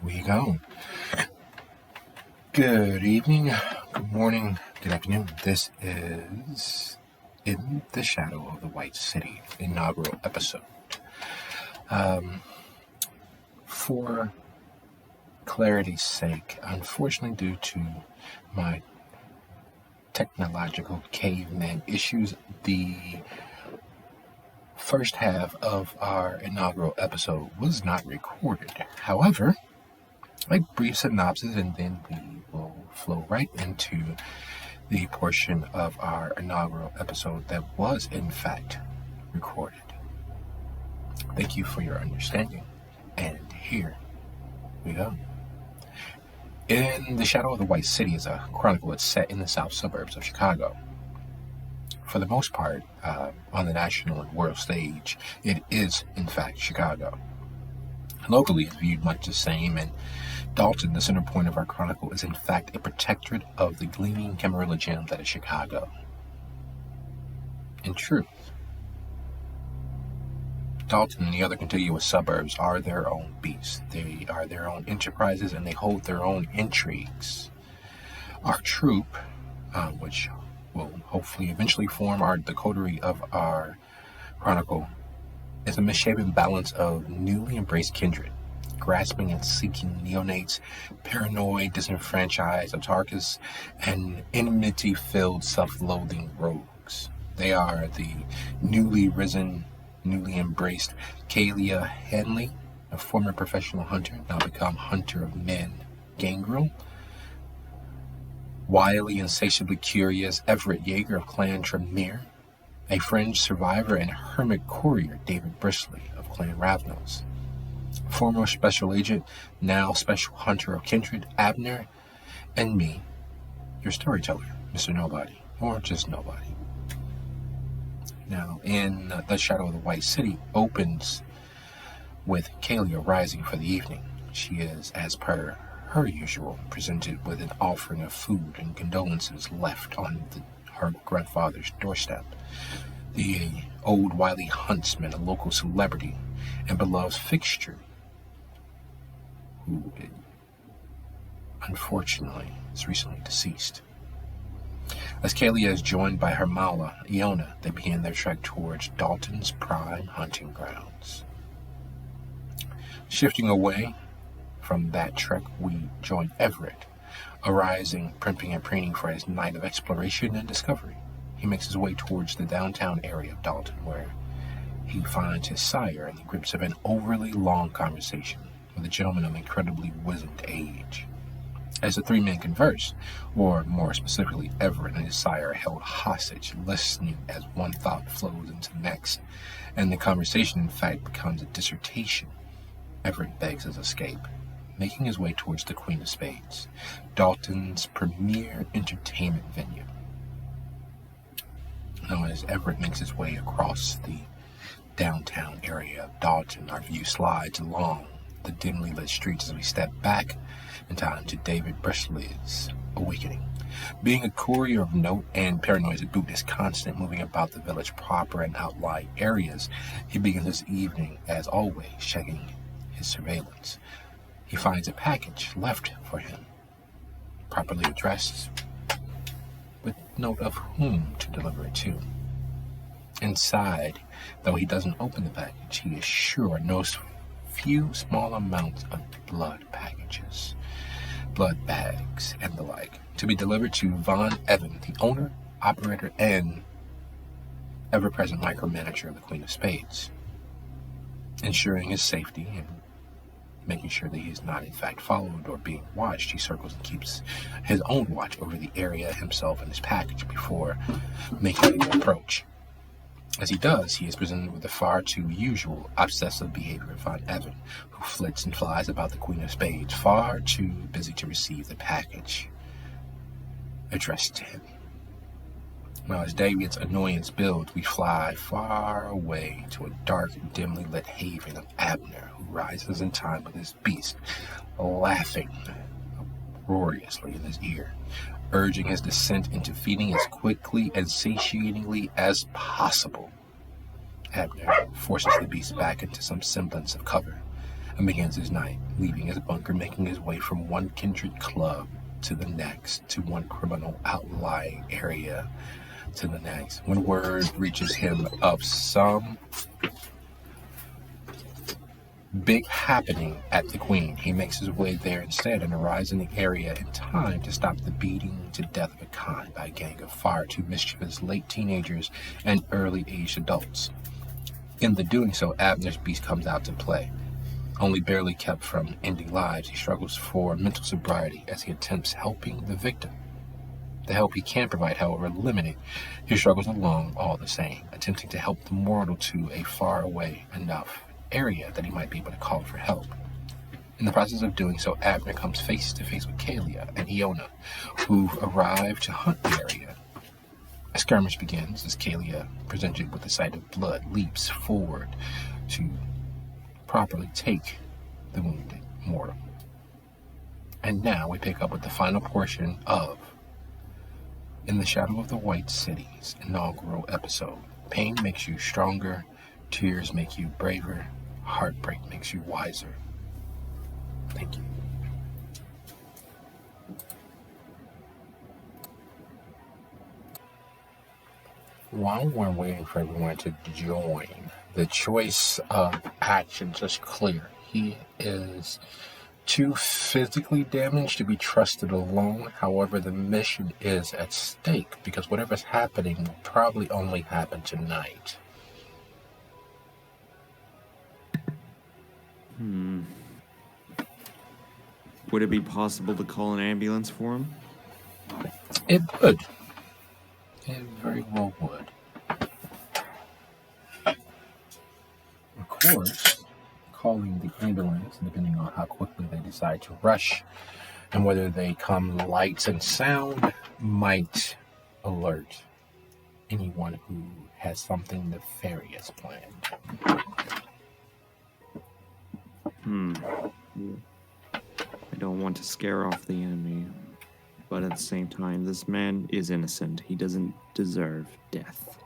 We go. Good evening, good morning, good afternoon. This is In the Shadow of the White City, inaugural episode. For clarity's sake, unfortunately due to my technological caveman issues, the first half of our inaugural episode was not recorded. However, a brief synopsis and then we will flow right into the portion of our inaugural episode that was in fact recorded. Thank you for your understanding, and here we go. In the Shadow of the White City is a chronicle that's set in the south suburbs of Chicago. For the most part, on the national and world stage, it is in fact Chicago. Locally, it's viewed much the same, and Dolton, the center point of our chronicle, is in fact a protectorate of the gleaming Camarilla gem that is Chicago. In truth, Dolton and the other contiguous suburbs are their own beasts. They are their own enterprises, and they hold their own intrigues. Our troupe, which will hopefully eventually form the coterie of our chronicle, is a misshapen balance of newly embraced kindred, grasping and seeking neonates, paranoid, disenfranchised autarkists, and enmity-filled, self-loathing rogues. They are the newly risen, newly embraced Kalia Henley, a former professional hunter, now become hunter of men, Gangrel, wily, insatiably curious Everett Yeager of Clan Tremere, a fringe survivor and hermit courier, David Brisley of Clan Ravnos, former special agent, now special hunter of kindred, Abner, and me, your storyteller, Mr. Nobody, or just Nobody. Now, in The Shadow of the White City opens with Kalia rising for the evening. She is, as per her usual, presented with an offering of food and condolences left on her grandfather's doorstep. The old wily huntsman, a local celebrity and beloved fixture, who unfortunately is recently deceased. As Kalia is joined by her Mala, Iona, they begin their trek towards Dolton's prime hunting grounds. Shifting away from that trek, we join Everett, arising, primping and preening for his night of exploration and discovery. He makes his way towards the downtown area of Dolton, where he finds his sire in the grips of an overly long conversation with a gentleman of incredibly wizened age. As the three men converse, or more specifically, Everett and his sire are held hostage, listening as one thought flows into the next, and the conversation in fact becomes a dissertation. Everett begs his escape, making his way towards the Queen of Spades, Dolton's premier entertainment venue. Now, as Everett makes his way across the downtown area of Dolton, our view slides along the dimly lit streets as we step back in time to David Brisley's awakening. Being a courier of note and paranoid to boot, his constant moving about the village proper and outlying areas, he begins his evening, as always, checking his surveillance. He finds a package left for him, properly addressed, with note of whom to deliver it to. Inside, though he doesn't open the package, he is sure knows few small amounts of blood packages, blood bags, and the like, to be delivered to Von Evan, the owner, operator, and ever-present micromanager of the Queen of Spades, ensuring his safety and making sure that he is not in fact followed or being watched. He circles and keeps his own watch over the area himself and his package before making the approach. As he does, he is presented with the far too usual obsessive behavior of Von Evan, who flits and flies about the Queen of Spades, far too busy to receive the package addressed to him. Now, as David's annoyance builds, we fly far away to a dark, dimly lit haven of Abner, who rises in time with his beast, laughing uproariously in his ear, urging his descent into feeding as quickly and satiatingly as possible. Abner forces the beast back into some semblance of cover and begins his night, leaving his bunker, making his way from one kindred club to the next, to one criminal outlying area to the next. When word reaches him of some big happening at the Queen, he makes his way there instead and arrives in the area in time to stop the beating to death of a kind by a gang of far too mischievous late teenagers and early-aged adults. In the doing so, Abner's beast comes out to play. Only barely kept from ending lives, he struggles for mental sobriety as he attempts helping the victim. The help he can provide, however, limited, he struggles along all the same, attempting to help the mortal to a far away enough area that he might be able to call for help. In the process of doing so, Abner comes face to face with Kalia and Iona, who've arrived to hunt the area. A skirmish begins as Kalia, presented with the sight of blood, leaps forward to properly take the wounded mortal. And now we pick up with the final portion of In the Shadow of the White City's inaugural episode. Pain makes you stronger, tears make you braver, heartbreak makes you wiser. Thank you. While we're waiting for everyone to join, the choice of actions is clear. He is too physically damaged to be trusted alone. However, the mission is at stake because whatever's happening will probably only happen tonight. Would it be possible to call an ambulance for him? It would. It very well would. Of course, calling the ambulance, depending on how quickly they decide to rush and whether they come lights and sound, might alert anyone who has something nefarious planned. I don't want to scare off the enemy, but at the same time, this man is innocent. He doesn't deserve death.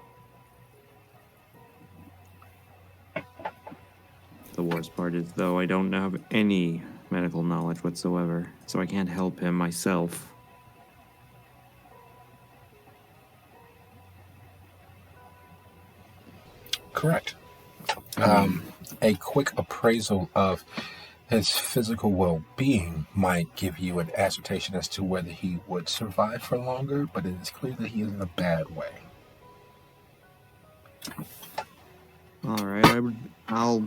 The worst part is, though, I don't have any medical knowledge whatsoever, so I can't help him myself. Correct. A quick appraisal of his physical well-being might give you an assertion as to whether he would survive for longer, but it is clear that he is in a bad way. All right, I'll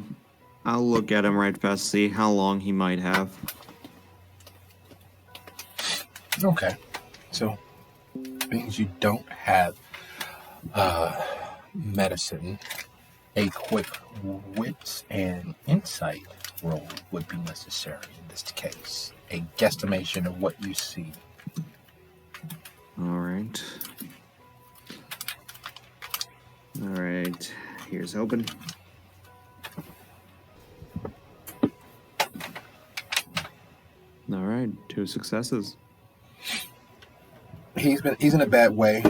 look at him right fast, see how long he might have. Okay, so means you don't have medicine. A quick wits and insight roll would be necessary in this case. A guesstimation of what you see. All right. All right. Here's hoping. All right. 2 successes. He's in a bad way.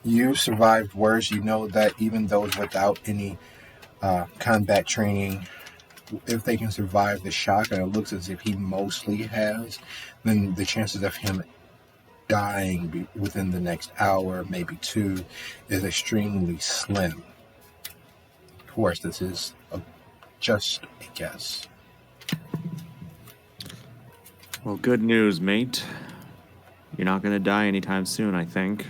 You survived worse. You know that even those without any combat training, if they can survive the shock, and it looks as if he mostly has, then the chances of him dying within the next hour, maybe 2, is extremely slim. Of course, this is just a guess. Well, good news, mate. You're not going to die anytime soon, I think.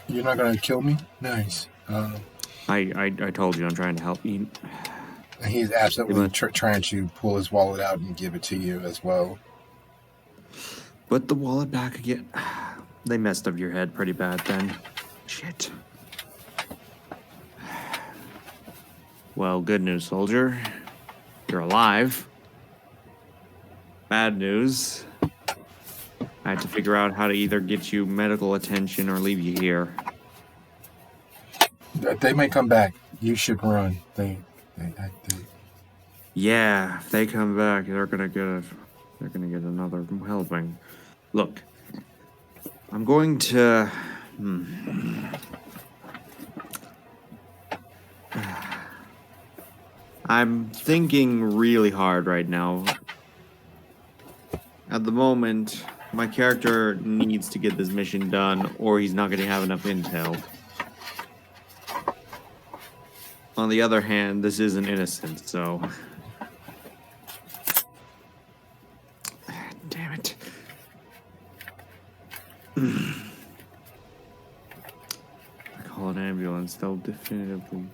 You're not going to kill me? Nice. I told you I'm trying to help you. He's absolutely trying to pull his wallet out and give it to you as well. Put the wallet back again. They messed up your head pretty bad then. Shit. Well, good news, soldier. You're alive. Bad news. I had to figure out how to either get you medical attention or leave you here. They may come back. You should run. They. Yeah, if they come back, they're gonna get another helping. Look, I'm going to. I'm thinking really hard right now. At the moment, my character needs to get this mission done, or he's not going to have enough intel. On the other hand, this isn't innocent, so... Damn it. I call an ambulance, they'll definitively...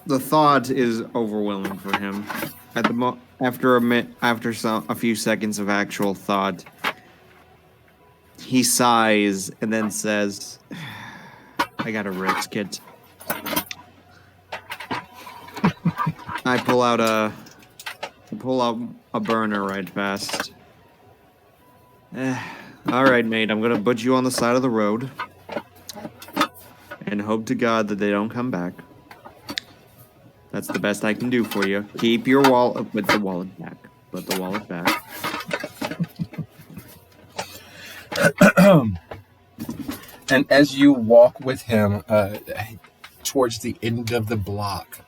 The thought is overwhelming for him. After a few seconds of actual thought, he sighs and then says, "I gotta risk it." I pull out a burner right fast. All right, mate. I'm gonna put you on the side of the road. And hope to God that they don't come back. That's the best I can do for you. Keep your wallet, put the wallet back. Put the wallet back. And as you walk with him towards the end of the block,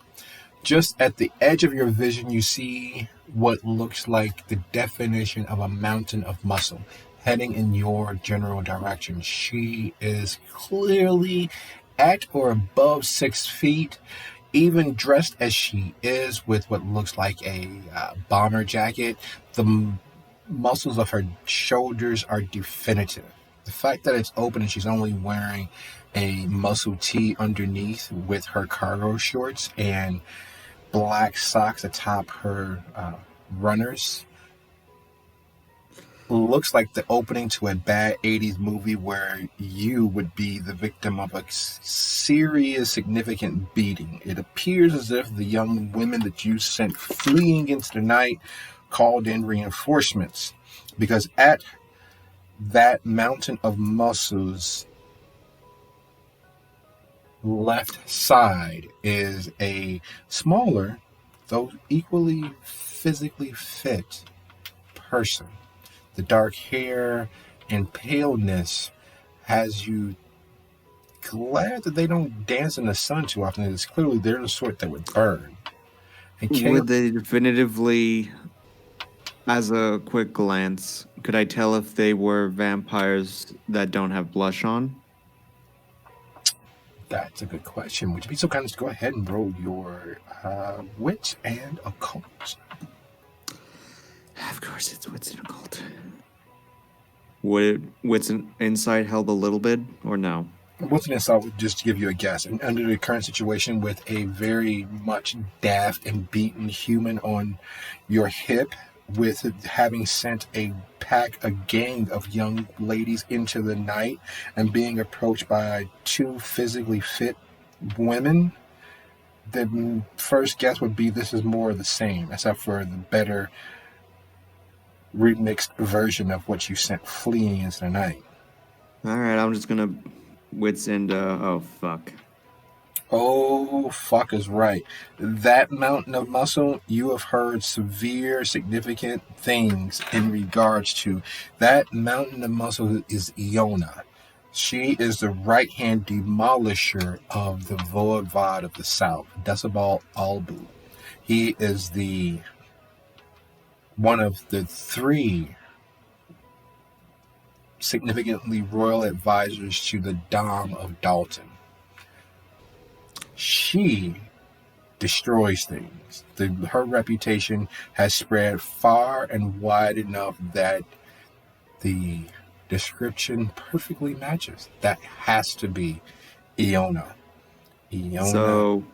just at the edge of your vision, you see what looks like the definition of a mountain of muscle heading in your general direction. She is clearly at or above 6 feet, even dressed as she is with what looks like a bomber jacket. The muscles of her shoulders are definitive. The fact that it's open and she's only wearing a muscle tee underneath with her cargo shorts and black socks atop her runners looks like the opening to a bad 80s movie where you would be the victim of a serious, significant beating. It appears as if the young women that you sent fleeing into the night called in reinforcements, because at that mountain of muscles left side is a smaller, though equally physically fit person. The dark hair and paleness has you glad that they don't dance in the sun too often. It's clearly they're the sort that would burn. And would they definitively, as a quick glance, could I tell if they were vampires that don't have blush on? That's a good question. Would you be so kind as to go ahead and roll your wits and occult? Of course, it's wits and occult. Would wits and insight help a little bit, or no? Wits and insight would just give you a guess. And under the current situation, with a very much daft and beaten human on your hip, with having sent a gang of young ladies into the night and being approached by 2 physically fit women, the first guess would be this is more of the same, except for the better remixed version of what you sent fleeing into the night. Alright, I'm just gonna wits and oh fuck. Oh, fuck is right. That mountain of muscle, you have heard severe, significant things in regards to. That mountain of muscle is Iona. She is the right-hand demolisher of the voivode of the South, Decibel Albu. He is one of the 3 significantly royal advisors to the Dom of Dolton. She destroys things. Her reputation has spread far and wide enough that The description perfectly matches. That has to be Iona. Iona. So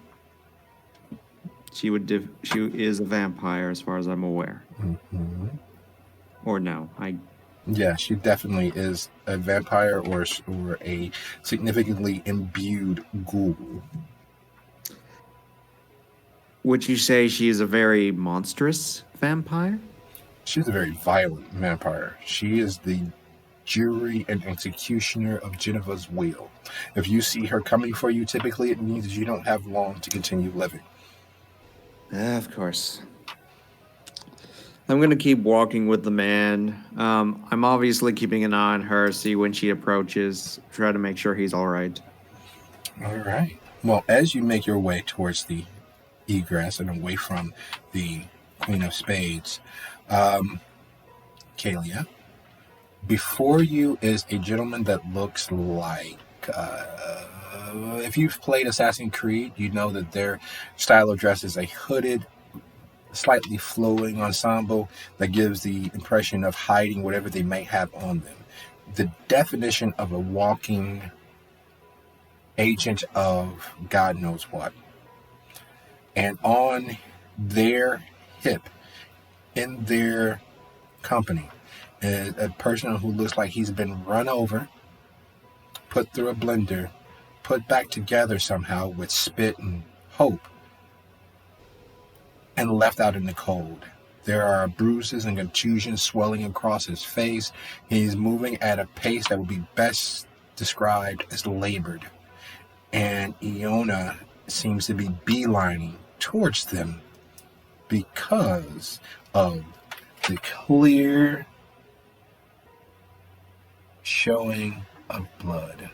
she is a vampire, as far as I'm aware. Mm-hmm. Or no, Yeah, she definitely is a vampire or a significantly imbued ghoul. Would you say she is a very monstrous vampire? She's a very violent vampire. She is the jury and executioner of Geneva's will. If you see her coming for you, typically it means that you don't have long to continue living. Of course. I'm going to keep walking with the man. I'm obviously keeping an eye on her, see when she approaches, try to make sure he's all right. All right. Well, as you make your way towards the egress and away from the Queen of Spades, Kalia, before you is a gentleman that looks like, if you've played Assassin's Creed, you know that their style of dress is a hooded, slightly flowing ensemble that gives the impression of hiding whatever they may have on them. The definition of a walking agent of God knows what. And on their hip, in their company, is a person who looks like he's been run over, put through a blender, put back together somehow with spit and hope, and left out in the cold. There are bruises and contusions swelling across his face. He's moving at a pace that would be best described as labored. And Iona seems to be beelining towards them because of the clear showing of blood.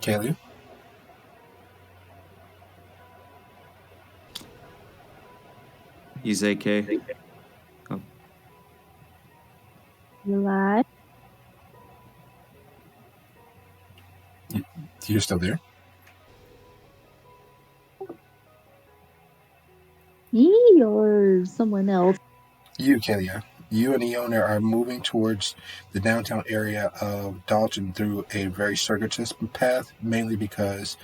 Kalia? You say K? Oh. You lied? You're still there? Me or someone else? You, Kalia. You and Iona are moving towards the downtown area of Dolton through a very circuitous path, mainly because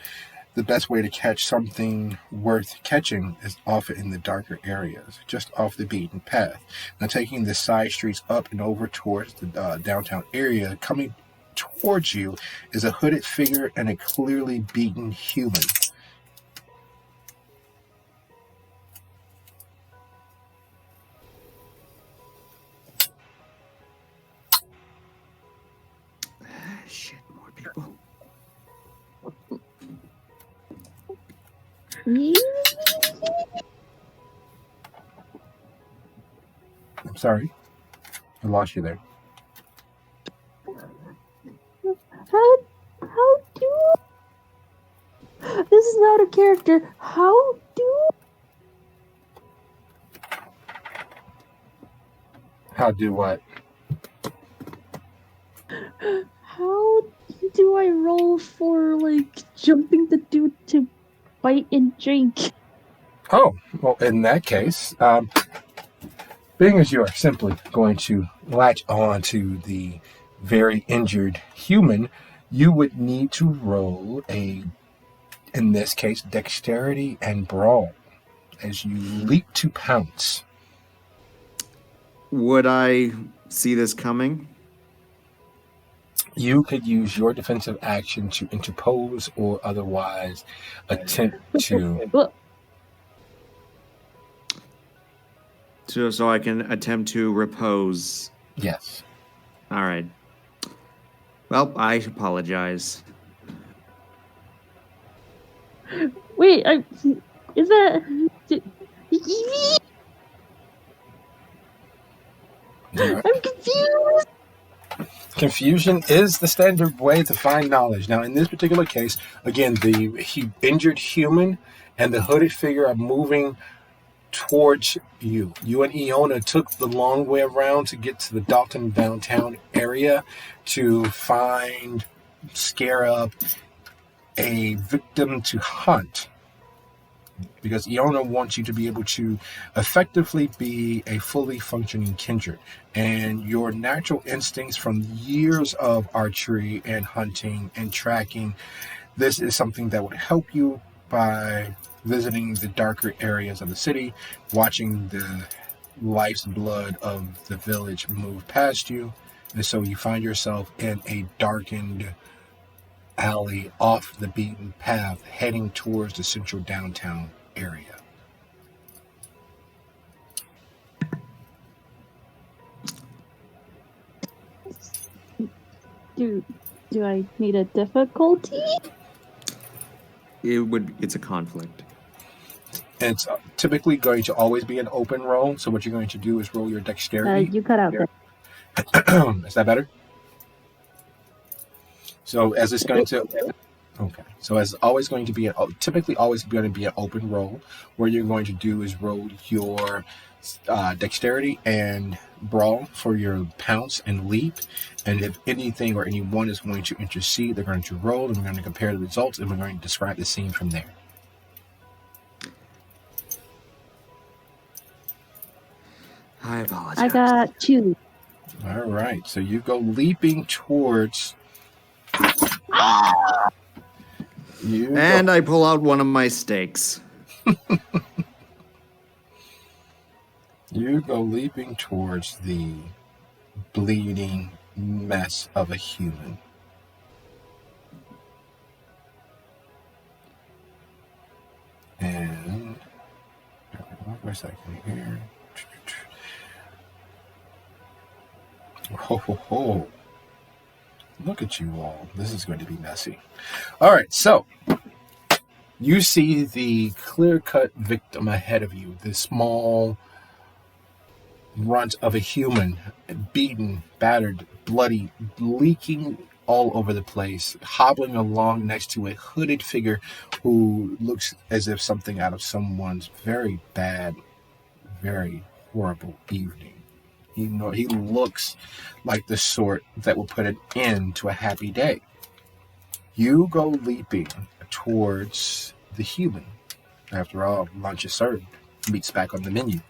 the best way to catch something worth catching is often in the darker areas, just off the beaten path. Now, taking the side streets up and over towards the downtown area, coming towards you is a hooded figure and a clearly beaten human. Shit, more people. I'm sorry. I lost you there. How do... This is not a character. How do... How do what? How do I roll for, like, jumping the dude to bite and drink? Oh, well, in that case, being as you are simply going to latch on to the very injured human, you would need to roll in this case, dexterity and brawl as you leap to pounce. Would I see this coming? You could use your defensive action to interpose or otherwise attempt to... So I can attempt to repose. Yes. All right. Well, I apologize. Wait, is that... I'm confused! Confusion is the standard way to find knowledge. Now, in this particular case, again, the injured human and the hooded figure are moving towards you. You and Iona took the long way around to get to the Dolton downtown area to scare up a victim to hunt. Because Iona wants you to be able to effectively be a fully functioning kindred. And your natural instincts from years of archery and hunting and tracking, this is something that would help you by visiting the darker areas of the city, watching the life's blood of the village move past you. And so you find yourself in a darkened alley off the beaten path heading towards the central downtown area. Do I need a difficulty? It's a conflict. It's typically going to always be an open roll, so what you're going to do is roll your dexterity. You cut out there. Is that better? So as it's going to, okay. So as always going to be typically always going to be an open roll. What you're going to do is roll your dexterity and brawl for your pounce and leap. And if anything or anyone is going to intercede, they're going to roll, and we're going to compare the results, and we're going to describe the scene from there. I apologize. I got 2. All right. So you go leaping towards. I pull out one of my stakes. You go leaping towards the bleeding mess of a human. And for a second here. Ho ho ho. Look at you all. This is going to be messy. All right, so you see the clear-cut victim ahead of you, the small runt of a human, beaten, battered, bloody, leaking all over the place, hobbling along next to a hooded figure who looks as if something out of someone's very bad, very horrible evening. He looks like the sort that will put an end to a happy day. You go leaping towards the human. After all, lunch is served. Meat's back on the menu.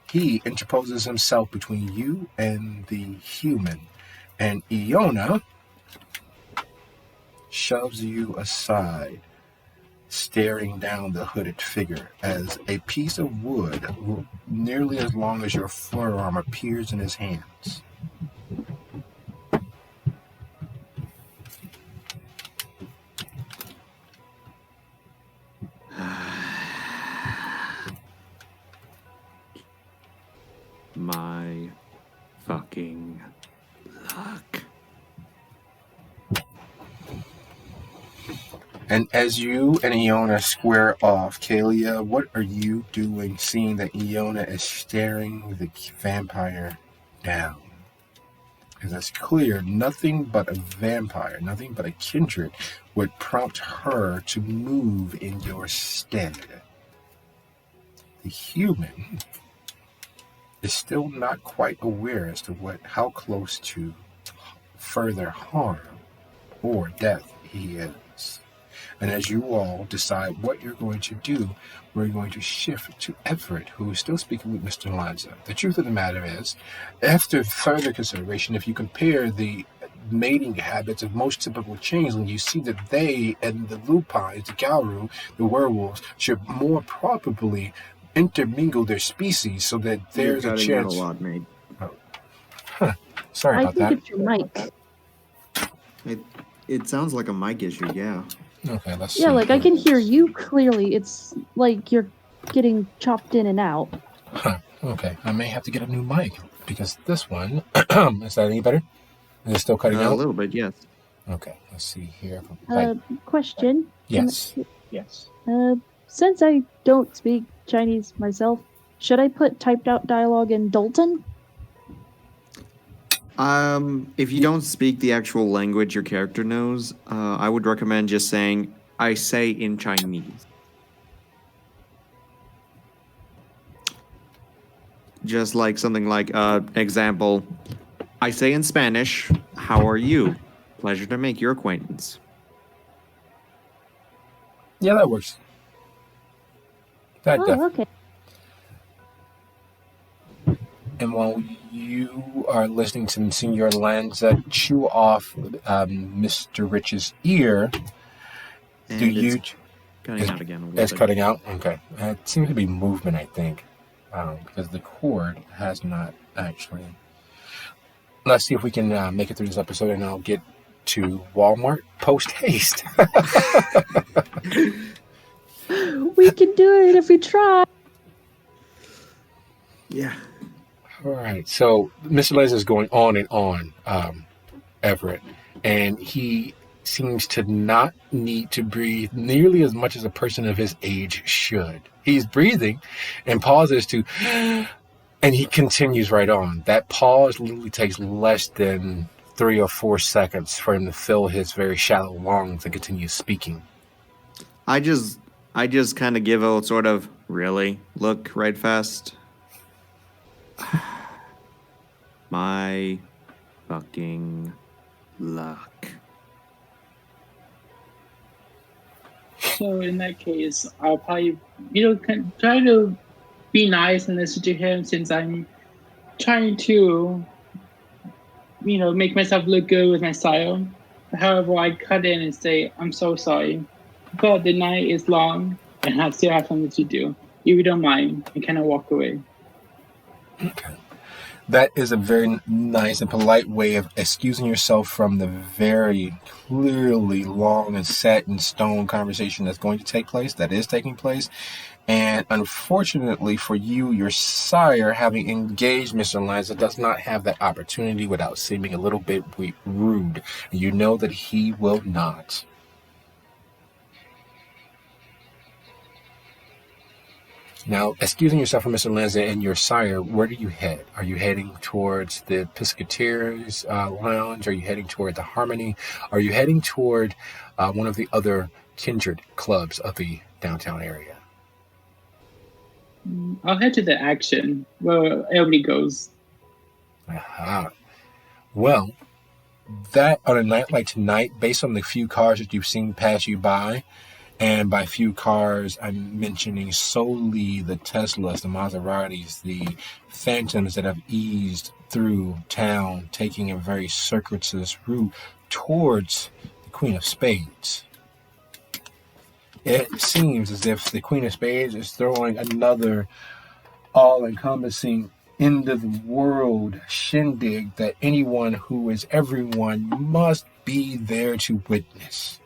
He interposes himself between you and the human, and Iona shoves you aside, staring down the hooded figure as a piece of wood nearly as long as your forearm appears in his hands. My fucking luck. And as you and Iona square off, Kalia, what are you doing seeing that Iona is staring the vampire down? Because it's clear nothing but a vampire, nothing but a kindred would prompt her to move in your stead. The human is still not quite aware as to how close to further harm or death he is. And as you all decide what you're going to do, we're going to shift to Everett, who is still speaking with Mr. Lanza. The truth of the matter is, after further consideration, if you compare the mating habits of most typical changelings, you see that they and the lupines, the Gauru, the werewolves, should more probably intermingle their species so that there's a chance. A lot, mate. Oh. Sorry about that. I think it's your mic. It sounds like a mic issue, yeah. Okay, let's see. Yeah, like I can hear you clearly. It's like you're getting chopped in and out. Huh. Okay, I may have to get a new mic because this one, is that any better? Is it still cutting out? A little bit, yes. Okay, let's see here. Question. Yes. Yes. Since I don't speak Chinese myself, should I put typed out dialogue in Dolton? If you don't speak the actual language your character knows, I would recommend just saying, I say in Chinese. just like something like, example, I say in Spanish, how are you? Pleasure to make your acquaintance. Yeah, that works. That Oh, definitely. okay. And while you are listening to Senor Lanza chew off Mr. Rich's ear, do And you? it's cutting It's, out again a little it's bit. cutting out? Okay. It seems to be movement, I think, because the cord has not actually. Let's see if we can make it through this episode, and I'll get to Walmart post haste. We can do it if we try. Yeah. All right. So Mr. Les is going on and on, Everett, and he seems to not need to breathe nearly as much as a person of his age should. He's breathing and pauses to, and he continues right on. That pause literally takes less than 3 or 4 seconds for him to fill his very shallow lungs and continue speaking. I just kind of give a sort of really look right fast. My fucking luck. So in that case, I'll probably, try to be nice and listen to him since I'm trying to, make myself look good with my style. However, I cut in and say, I'm so sorry, but the night is long and I still have something to do. If you don't mind, and kind of walk away. Okay. That is a very nice and polite way of excusing yourself from the very clearly long and set in stone conversation that's going to take place, that is taking place. And unfortunately for you, your sire, having engaged Mr. Lanza, does not have that opportunity without seeming a little bit rude. You know that he will not. Now, excusing yourself from Mr. Lanza and your sire, where do you head? Are you heading towards the Piscateers Lounge? Are you heading toward the Harmony? Are you heading toward one of the other kindred clubs of the downtown area? I'll head to the action where everybody goes. Aha. Well, that on a night like tonight, based on the few cars that you've seen pass you by, and by few cars, I'm mentioning solely the Teslas, the Maseratis, the Phantoms that have eased through town, taking a very circuitous route towards the Queen of Spades. It seems as if the Queen of Spades is throwing another all-encompassing end-of-the-world shindig that anyone who is everyone must be there to witness.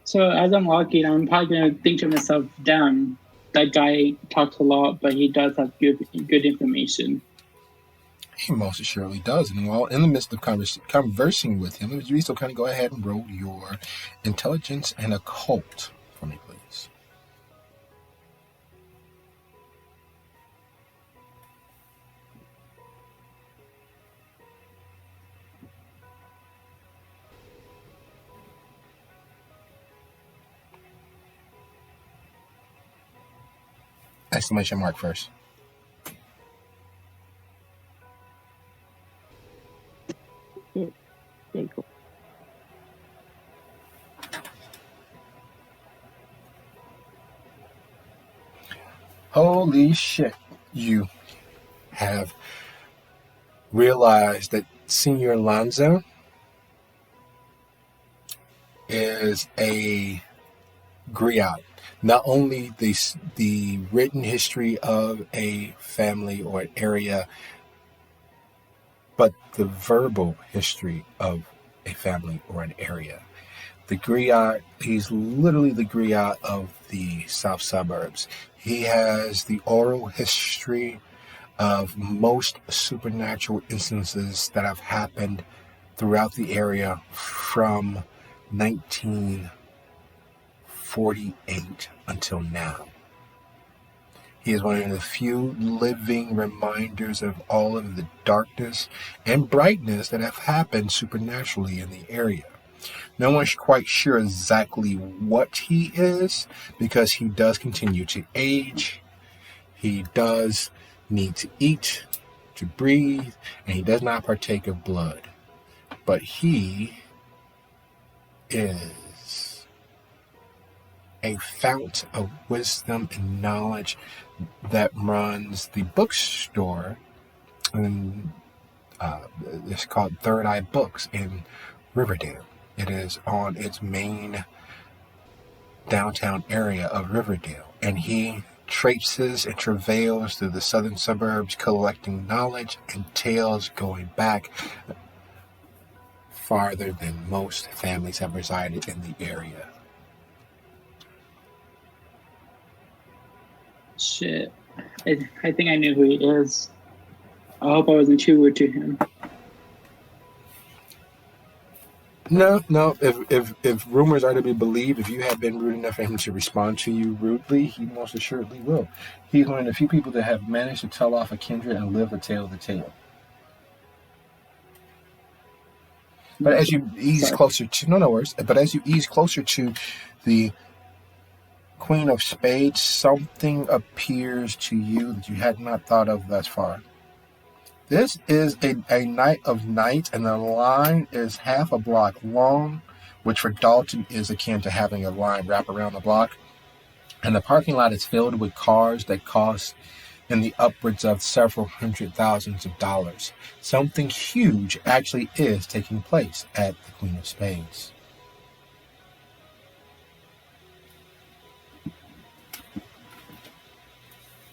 So as I'm walking, I'm probably going to think to myself, damn, that guy talks a lot, but he does have good information. He most assuredly does. And while in the midst of conversing with him, you still kind of go ahead and roll your intelligence and occult for me, please. Exclamation mark first. There you go. Holy shit. You have realized that Senor Lanza is a griot. Not only the written history of a family or an area, but the verbal history of a family or an area. The griot, he's literally the griot of the South Suburbs. He has the oral history of most supernatural instances that have happened throughout the area from 1948 until now. He is one of the few living reminders of all of the darkness and brightness that have happened supernaturally in the area. No one's quite sure exactly what he is because he does continue to age. He does need to eat, to breathe, and he does not partake of blood. But he is a fount of wisdom and knowledge that runs the bookstore, and it's called Third Eye Books in Riverdale. It is on its main downtown area of Riverdale, and he traipses and travails through the southern suburbs collecting knowledge and tales going back farther than most families have resided in the area. Shit. I think I knew who he is. I hope I wasn't too rude to him. No. If rumors are to be believed, if you have been rude enough for him to respond to you rudely, he most assuredly will. He's one of the few people that have managed to tell off a kindred and live to tell the tale. But as you ease closer to, no worries, but as you ease closer to the Queen of Spades, something appears to you that you had not thought of thus far. This is a night of nights, and the line is half a block long, which for Dolton is akin to having a line wrap around the block. And the parking lot is filled with cars that cost in the upwards of several $100,000s. Something huge actually is taking place at the Queen of Spades.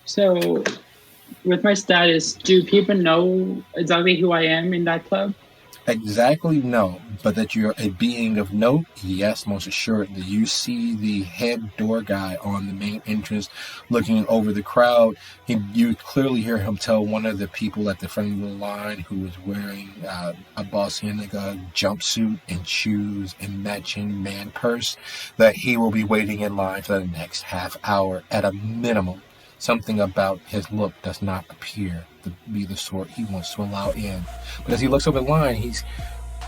So, with my status, do people know exactly who I am in that club? Exactly, no. But that you're a being of note, yes, most assuredly. You see the head door guy on the main entrance looking over the crowd. You clearly hear him tell one of the people at the front of the line who is wearing a Balenciaga jumpsuit and shoes and matching man purse that he will be waiting in line for the next half hour at a minimum. Something about his look does not appear to be the sort he wants to allow in. But as he looks over the line, he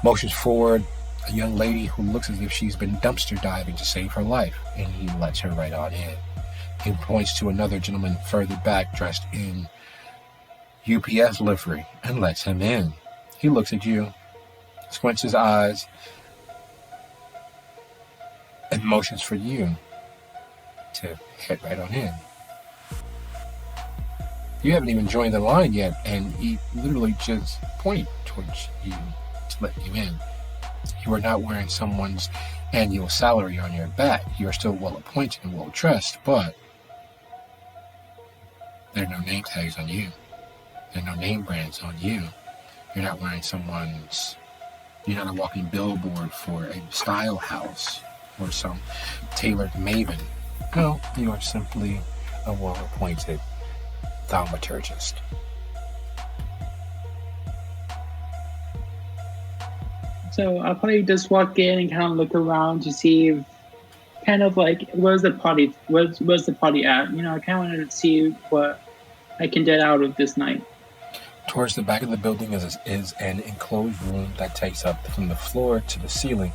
motions forward a young lady who looks as if she's been dumpster diving to save her life, and he lets her right on in. He points to another gentleman further back dressed in UPS livery and lets him in. He looks at you, squints his eyes, and motions for you to head right on in. You haven't even joined the line yet, and he literally just pointed towards you to let you in. You are not wearing someone's annual salary on your back. You are still well appointed and well dressed, but there are no name tags on you. There are no name brands on you. You're not wearing you're not a walking billboard for a style house or some tailored maven. No, you are simply a well appointed thaumaturgist. So I'll probably just walk in and kind of look around to see if, kind of like, where's the party at? You know, I kind of wanted to see what I can get out of this night. Towards the back of the building is an enclosed room that takes up from the floor to the ceiling,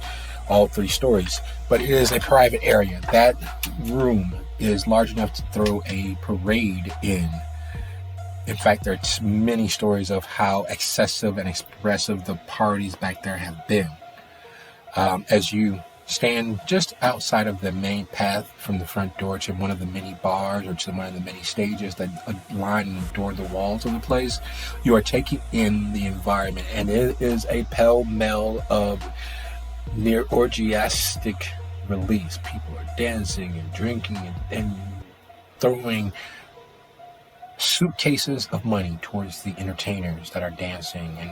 all 3 stories. But it is a private area. That room is large enough to throw a parade in. In fact, there's many stories of how excessive and expressive the parties back there have been. As you stand just outside of the main path from the front door to one of the many bars or to one of the many stages that line and adorn the walls of the place, you are taking in the environment, and it is a pell-mell of near orgiastic release. People are dancing and drinking and throwing suitcases of money towards the entertainers that are dancing and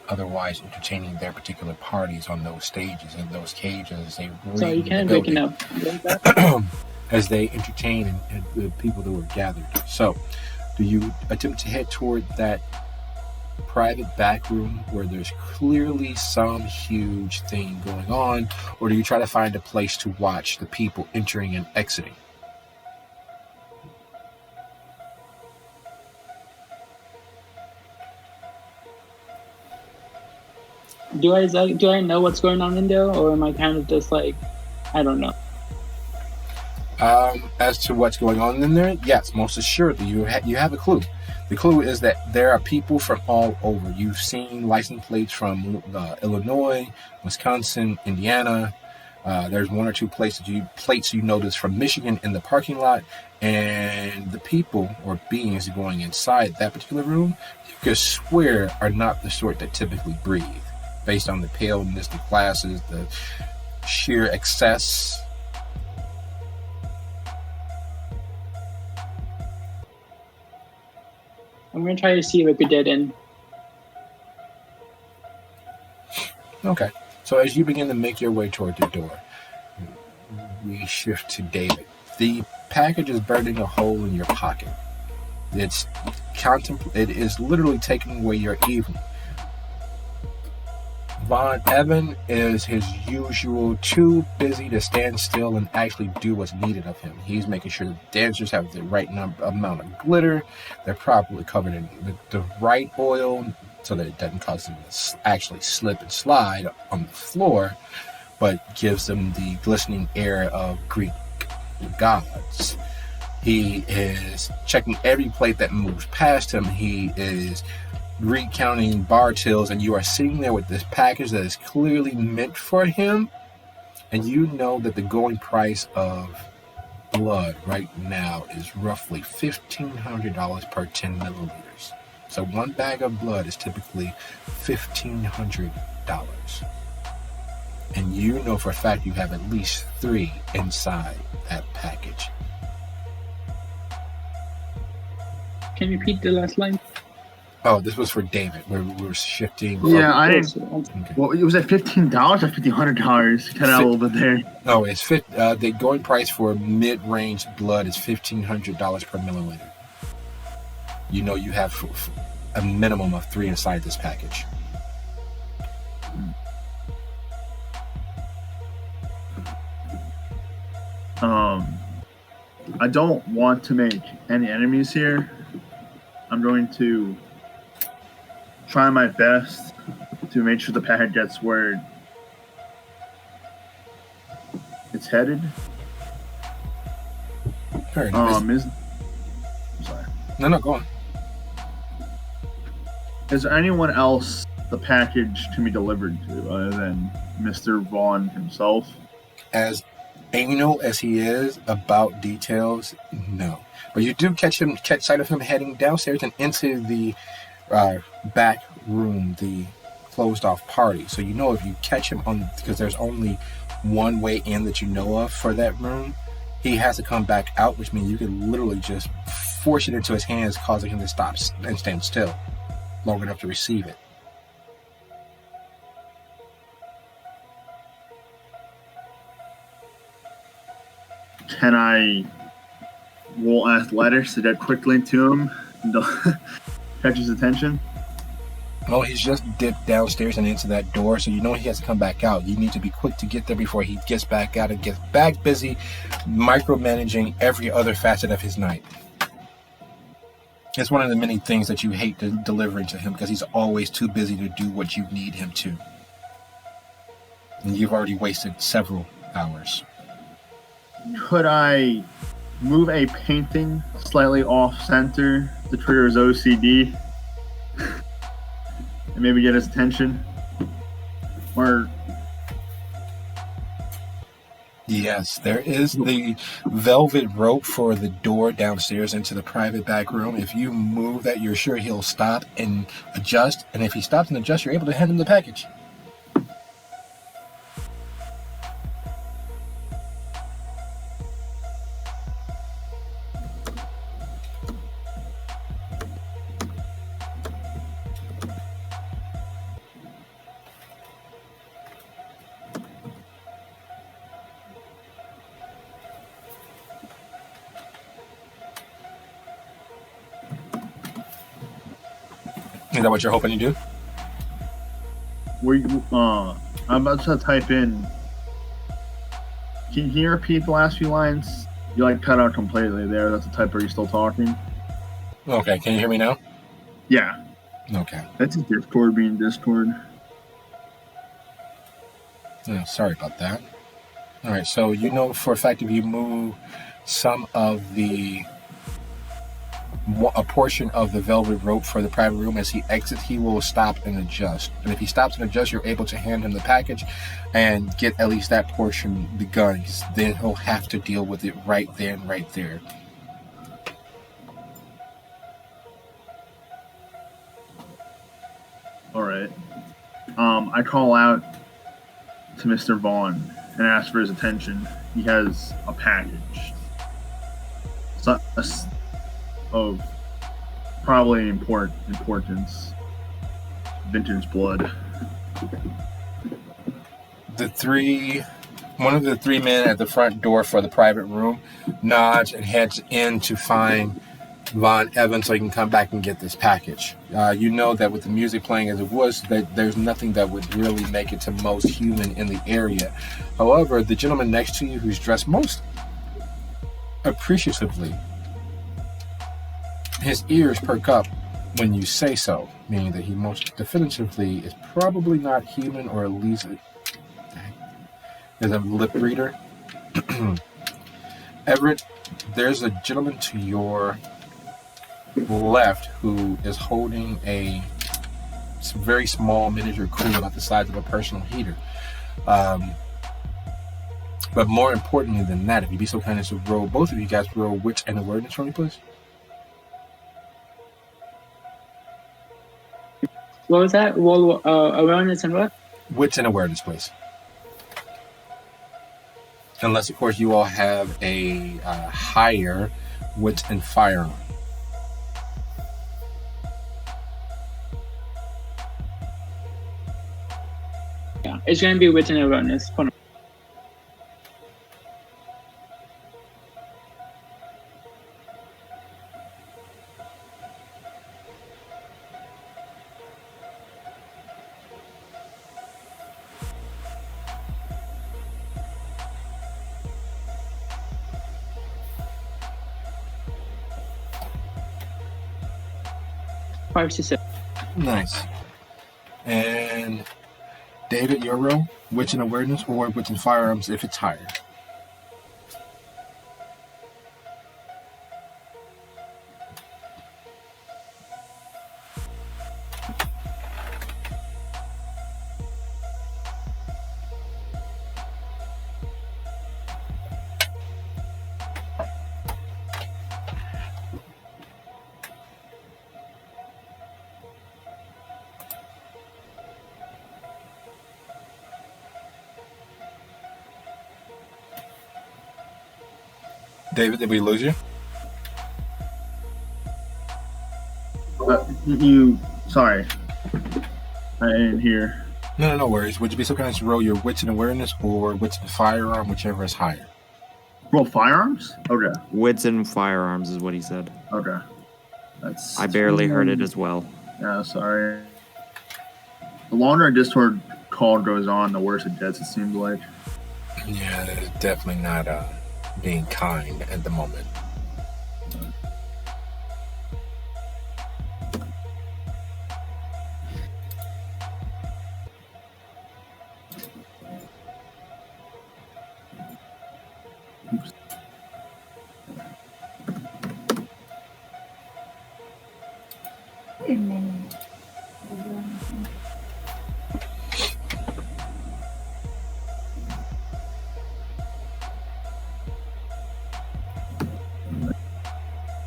otherwise entertaining their particular parties on those stages and those cages as they So you kind of waking up as they entertain and the people that were gathered. So, do you attempt to head toward that private back room where there's clearly some huge thing going on, or do you try to find a place to watch the people entering and exiting? Do I know what's going on in there, or am I kind of just like, I don't know? As to what's going on in there, yes, most assuredly, you have a clue. The clue is that there are people from all over. You've seen license plates from Illinois, Wisconsin, Indiana. There's one or two plates you notice from Michigan in the parking lot, and the people or beings going inside that particular room, you could swear are not the sort that typically breathe, based on the paleness, the glasses, the sheer excess. I'm gonna try to see if I could get in. Okay. So as you begin to make your way toward the door, we shift to David. The package is burning a hole in your pocket. It is literally taking away your evening. Von Evan is his usual too busy to stand still and actually do what's needed of him. He's making sure the dancers have the right amount of glitter. They're properly covered in the right oil so that it doesn't cause them to actually slip and slide on the floor, but gives them the glistening air of Greek gods. He is checking every plate that moves past him. He is recounting bar tills, and you are sitting there with this package that is clearly meant for him, and you know that the going price of blood right now is roughly $1,500 per 10 milliliters. So one bag of blood is typically $1,500. And you know for a fact you have at least 3 inside that package. Can you repeat the last line? Oh, this was for David, where we were shifting. Yeah, I didn't. Okay. Well, it was at $15 or $1,500. Cut out a little bit there. No, it's the going price for mid-range blood is $1,500 per milliliter. You know you have a minimum of 3 inside this package. I don't want to make any enemies here. I'm going to try my best to make sure the package gets where it's headed. Fair I'm sorry. No, go on. Is there anyone else the package to be delivered to other than Mr. Vaughn himself? As anal as he is about details, no. But you do catch sight of him heading downstairs and into the back room, the closed off party. So you know if you catch him because there's only one way in that you know of for that room, he has to come back out, which means you can literally just force it into his hands, causing him to stop and stand still long enough to receive it. Can I roll athletics to get quickly to him and catch his attention? Well, he's just dipped downstairs and into that door, so you know he has to come back out. You need to be quick to get there before he gets back out and gets back busy micromanaging every other facet of his night. It's one of the many things that you hate delivering to him because he's always too busy to do what you need him to. And you've already wasted several hours. Could I move a painting slightly off center to trigger his OCD and maybe get his attention? Or yes, there is the velvet rope for the door downstairs into the private back room. If you move that, you're sure he'll stop and adjust. And if he stops and adjusts, you're able to hand him the package. Is that what you're hoping to do? were you, I'm about to type in. Can you repeat the last few lines? You like cut out completely there. That's the type where you're still talking. Okay, can you hear me now? Yeah. Okay. That's a Discord being Discord. Yeah, sorry about that. All right, so you know for a fact if you move some of a portion of the velvet rope for the private room as he exits, he will stop and adjust. And if he stops and adjusts, you're able to hand him the package and get at least that portion begun. Then he'll have to deal with it right then, right there. All right. I call out to Mr. Vaughn and ask for his attention. He has a package of probably importance. Vintage blood. One of the three men at the front door for the private room nods and heads in to find Von Evans so he can come back and get this package. You know that with the music playing as it was, that there's nothing that would really make it to most human in the area. However, the gentleman next to you who's dressed most appreciatively, his ears perk up when you say so, meaning that he most definitively is probably not human, or at least is a lip reader. Everett, there's a gentleman to your left who is holding a very small miniature cooler about the size of a personal heater. But more importantly than that, if you'd be so kind as to roll, both of you guys roll wits and awareness for me, please. What was that? Roll awareness and what? Wits and awareness, please. Unless, of course, you all have a higher wits and firearm. Yeah, it's going to be wits and awareness. For now. Five to 7. Nice. And David, your roll, wits and awareness or wits and firearms if it's higher. David, did we lose you? Sorry. I didn't hear. No worries. Would you be so kind as to roll your wits and awareness or wits and firearm, whichever is higher? Roll firearms? Okay. Wits and firearms is what he said. Okay. I barely heard it as well. Yeah, sorry. The longer a Discord call goes on, the worse it gets, it seems like. Yeah, it's definitely not being kind at the moment. Oops. Wait a minute.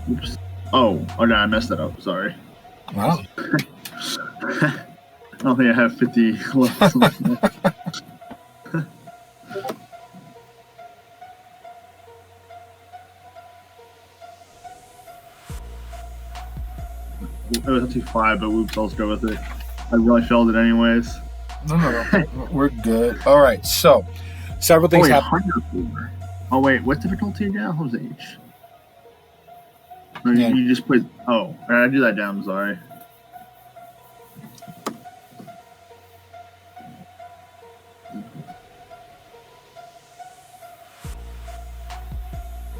Oops. Oh, okay, I messed that up. Sorry. Wow. I don't think I have 50 levels left. It was actually 5, but whoops, let's go with it. I really failed it anyways. No. We're good. All right, so several things happen. Oh, wait, what difficulty again? What was H? No, Yeah. You just put. Oh, I do that down. I'm sorry.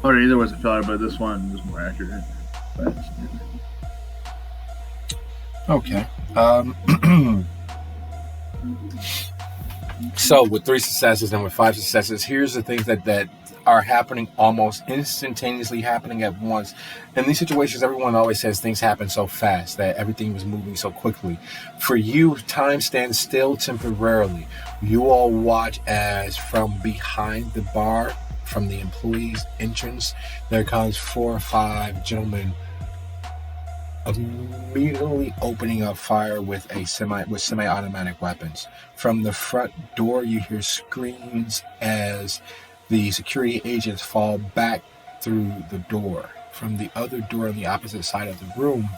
Oh, either was a failure, but this one was more accurate. But, Okay. So with 3 successes and with 5 successes, here's the things that are happening almost instantaneously happening at once. In these situations, everyone always says things happen so fast, that everything was moving so quickly. For you, time stands still temporarily. You all watch as from behind the bar, from the employees' entrance, there comes 4 or 5 gentlemen immediately opening up fire with semi-automatic weapons. From the front door, you hear screams as the security agents fall back through the door. From the other door on the opposite side of the room,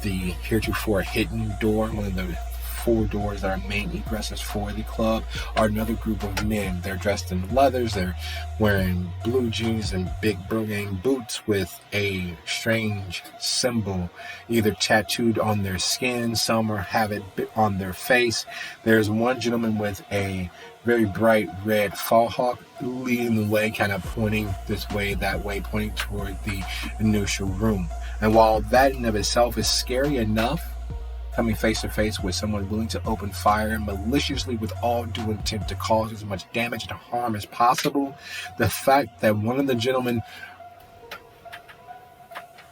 the heretofore hidden door, one of the 4 doors that are main egresses for the club, are another group of men. They're dressed in leathers. They're wearing blue jeans and big Burgang boots with a strange symbol either tattooed on their skin. Some have it on their face. There's one gentleman with a very bright red fall hawk leading the way, kind of pointing this way, that way, pointing toward the initial room. And while that in of itself is scary enough, coming face to face with someone willing to open fire maliciously with all due intent to cause as much damage and harm as possible, the fact that one of the gentlemen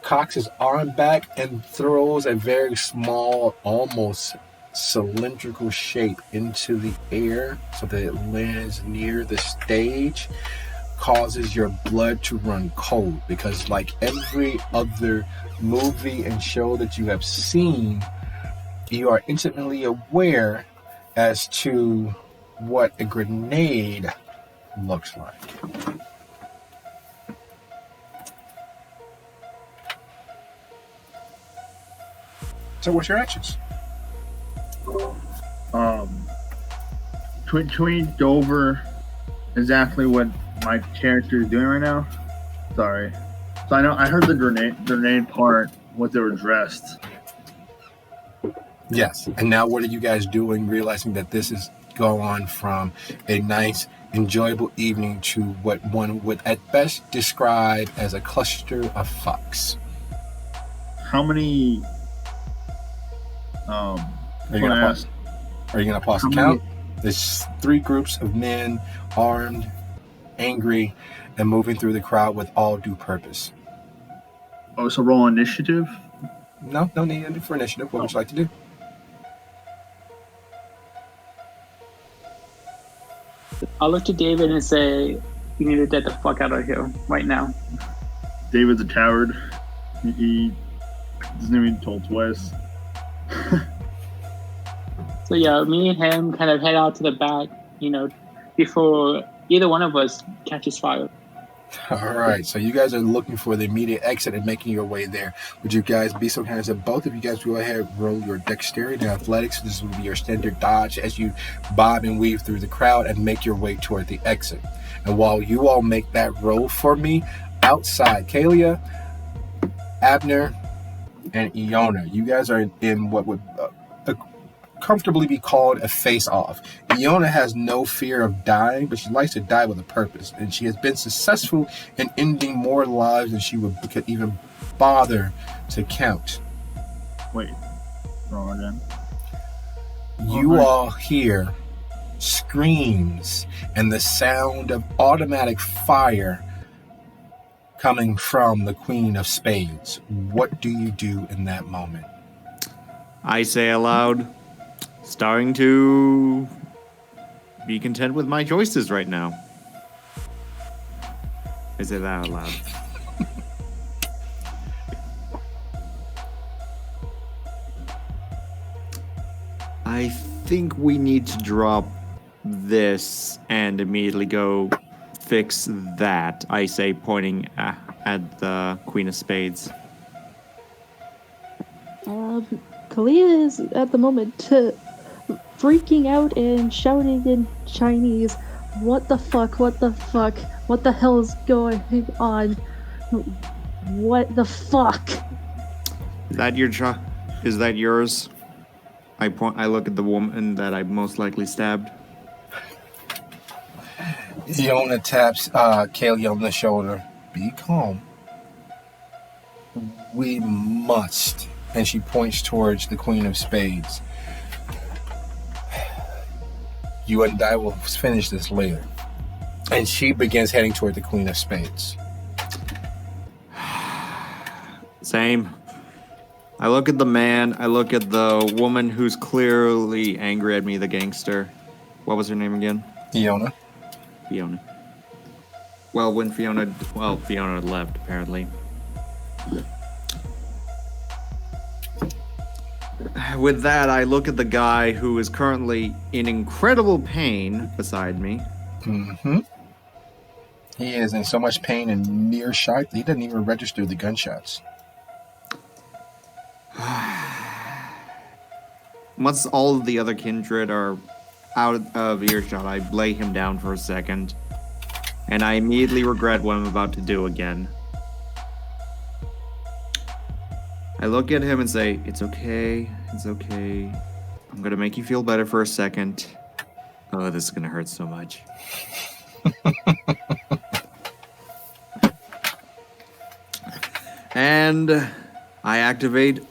cocks his arm back and throws a very small, almost cylindrical shape into the air so that it lands near the stage causes your blood to run cold, because like every other movie and show that you have seen, you are intimately aware as to what a grenade looks like. So what's your actions? Can we go over exactly what my character is doing right now? Sorry. So I heard the grenade part, what they were dressed. Yes. And now what are you guys doing, realizing that this is going on from a nice, enjoyable evening to what one would at best describe as a cluster of fucks? How many... Are you gonna pause the count? There's 3 groups of men, armed, angry, and moving through the crowd with all due purpose. Oh, so roll initiative? No need for initiative. What would you like to do? I'll look to David and say, "You need to get the fuck out of here right now." David's a coward. He doesn't even told twice. So yeah, me and him kind of head out to the back, before either one of us catches fire. All right, so you guys are looking for the immediate exit and making your way there. Would you guys be so kind as that both of you guys go ahead and roll your dexterity and athletics? This will be your standard dodge as you bob and weave through the crowd and make your way toward the exit. And while you all make that roll for me, outside, Kalia, Abner, and Iona, you guys are in what would comfortably be called a face-off. Iona has no fear of dying, but she likes to die with a purpose, and she has been successful in ending more lives than she could even bother to count. Wait, wrong again. You all hear screams and the sound of automatic fire coming from the Queen of Spades. What do you do in that moment? I say aloud, starting to be content with my choices right now. I say that out loud. I think we need to drop this and immediately go fix that, I say, pointing at the Queen of Spades. Kalia is at the moment freaking out and shouting in Chinese, "What the fuck? What the fuck? What the hell is going on? What the fuck?" Is that yours? I look at the woman that I most likely stabbed. Iona taps Kaylee on the shoulder. Be calm. We must. And she points towards the Queen of Spades. You and I will finish this later. And she begins heading toward the Queen of Spades. Same. I look at the man. I look at the woman who's clearly angry at me, the gangster. What was her name again? Fiona. Fiona. Well, when Fiona left, apparently. With that, I look at the guy who is currently in incredible pain beside me. Mm-hmm. He is in so much pain and near shock that he doesn't even register the gunshots. Once all of the other kindred are out of earshot, I lay him down for a second. And I immediately regret what I'm about to do again. I look at him and say, it's okay, it's okay. I'm gonna make you feel better for a second. Oh, this is gonna hurt so much. And I activate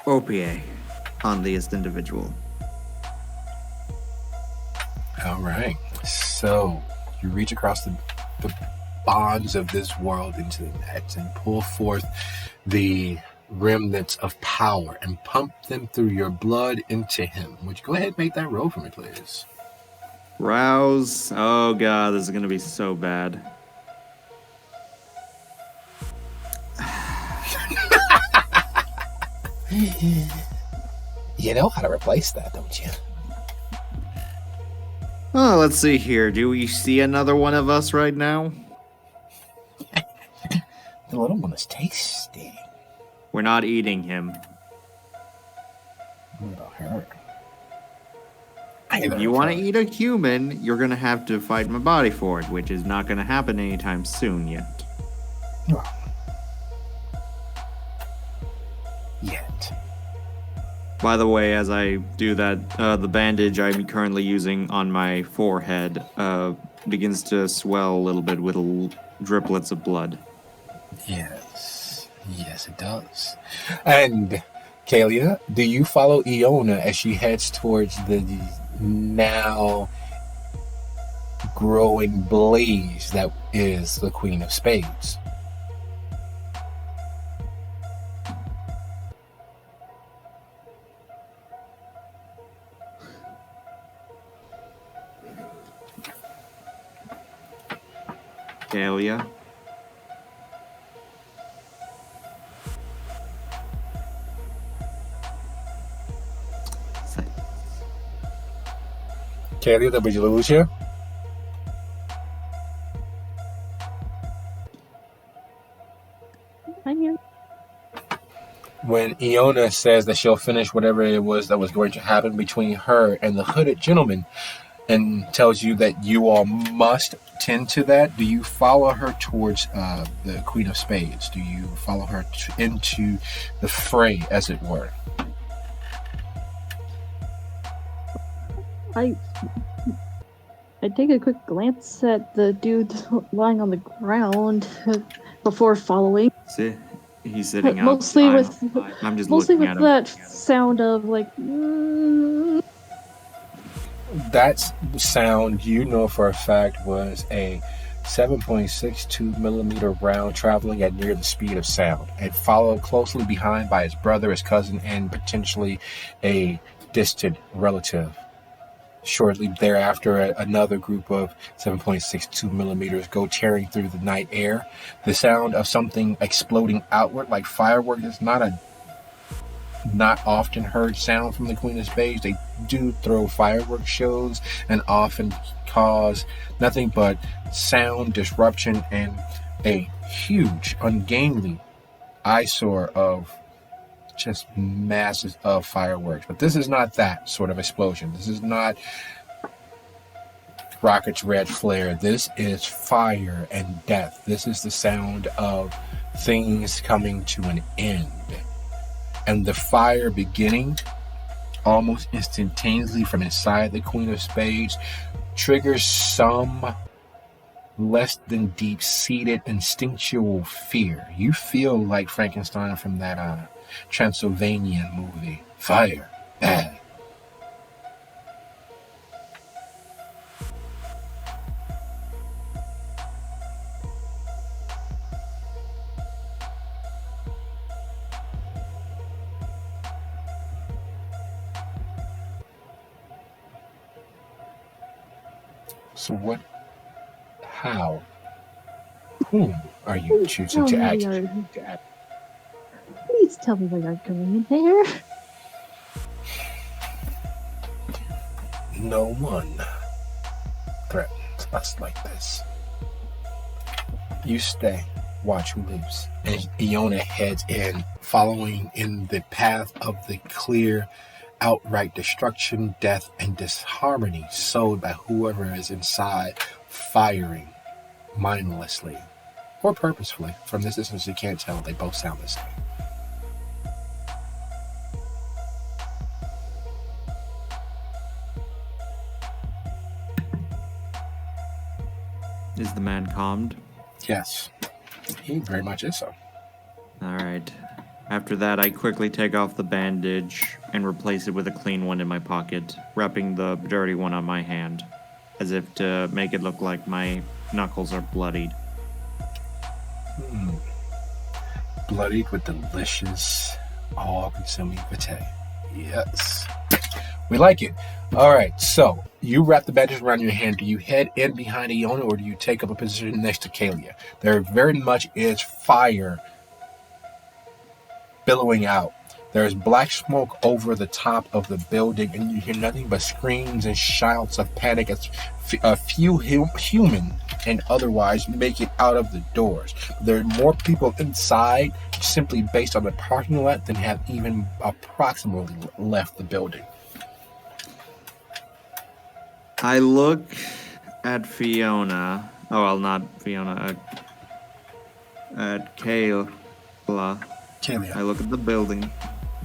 OPA on this individual. All right. So you reach across the bonds of this world into the next and pull forth the remnants of power and pump them through your blood into him. Would you go ahead and make that roll for me, please? Rouse. Oh god, this is gonna be so bad. You know how to replace that, don't you? Oh, let's see here. Do we see another one of us right now? The little one is tasty. We're not eating him. What about her? If you want to eat a human, you're going to have to fight my body for it, which is not going to happen anytime soon yet. Yet. By the way, as I do that, the bandage I'm currently using on my forehead begins to swell a little bit with driplets of blood. Yes. Yes, it does. And, Kalia, do you follow Iona as she heads towards the now growing blaze that is the Queen of Spades? Kalia? Kalia, did you lose you? I'm here. When Iona says that she'll finish whatever it was that was going to happen between her and the hooded gentleman and tells you that you all must tend to that, do you follow her towards the Queen of Spades? Do you follow her into the fray, as it were? I take a quick glance at the dude lying on the ground before following. See? He's sitting Mostly outside. with I'm just mostly looking with at him. that sound of like. That sound, you know for a fact, was a 7.62 millimeter round traveling at near the speed of sound, and followed closely behind by his brother, his cousin, and potentially a distant relative. Shortly thereafter, another group of 7.62 millimeters go tearing through the night air. The sound of something exploding outward like fireworks is not often heard sound from the Queen of Spades. They do throw fireworks shows and often cause nothing but sound disruption and a huge, ungainly eyesore of just masses of fireworks. But this is not that sort of explosion. This is not rockets, red flare. This is fire and death. This is the sound of things coming to an end. And the fire beginning almost instantaneously from inside the Queen of Spades triggers some less than deep-seated instinctual fear. You feel like Frankenstein from that Transylvanian movie. Fire. Bad. So what? How? Whom are you choosing to Tell me act? Please tell me we aren't going in there. No one threatens us like this. You stay. Watch who leaves. And Iona heads in, following in the path of the clear, outright destruction, death, and disharmony sowed by whoever is inside, firing mindlessly or purposefully. From this distance, you can't tell. They both sound the same. Is the man calmed? Yes, he very much is so. Alright. After that, I quickly take off the bandage and replace it with a clean one in my pocket, wrapping the dirty one on my hand, as if to make it look like my knuckles are bloodied. Bloodied with delicious, all-consuming pate. Yes. We like it. All right, so you wrap the bandage around your hand. Do you head in behind Iona, or do you take up a position next to Kalia? There very much is fire billowing out. There is black smoke over the top of the building, and you hear nothing but screams and shouts of panic as a few human and otherwise make it out of the doors. There are more people inside simply based on the parking lot than have even approximately left the building. I look at Fiona. Oh, well, not Fiona. At Kayla. Kalia. I look at the building.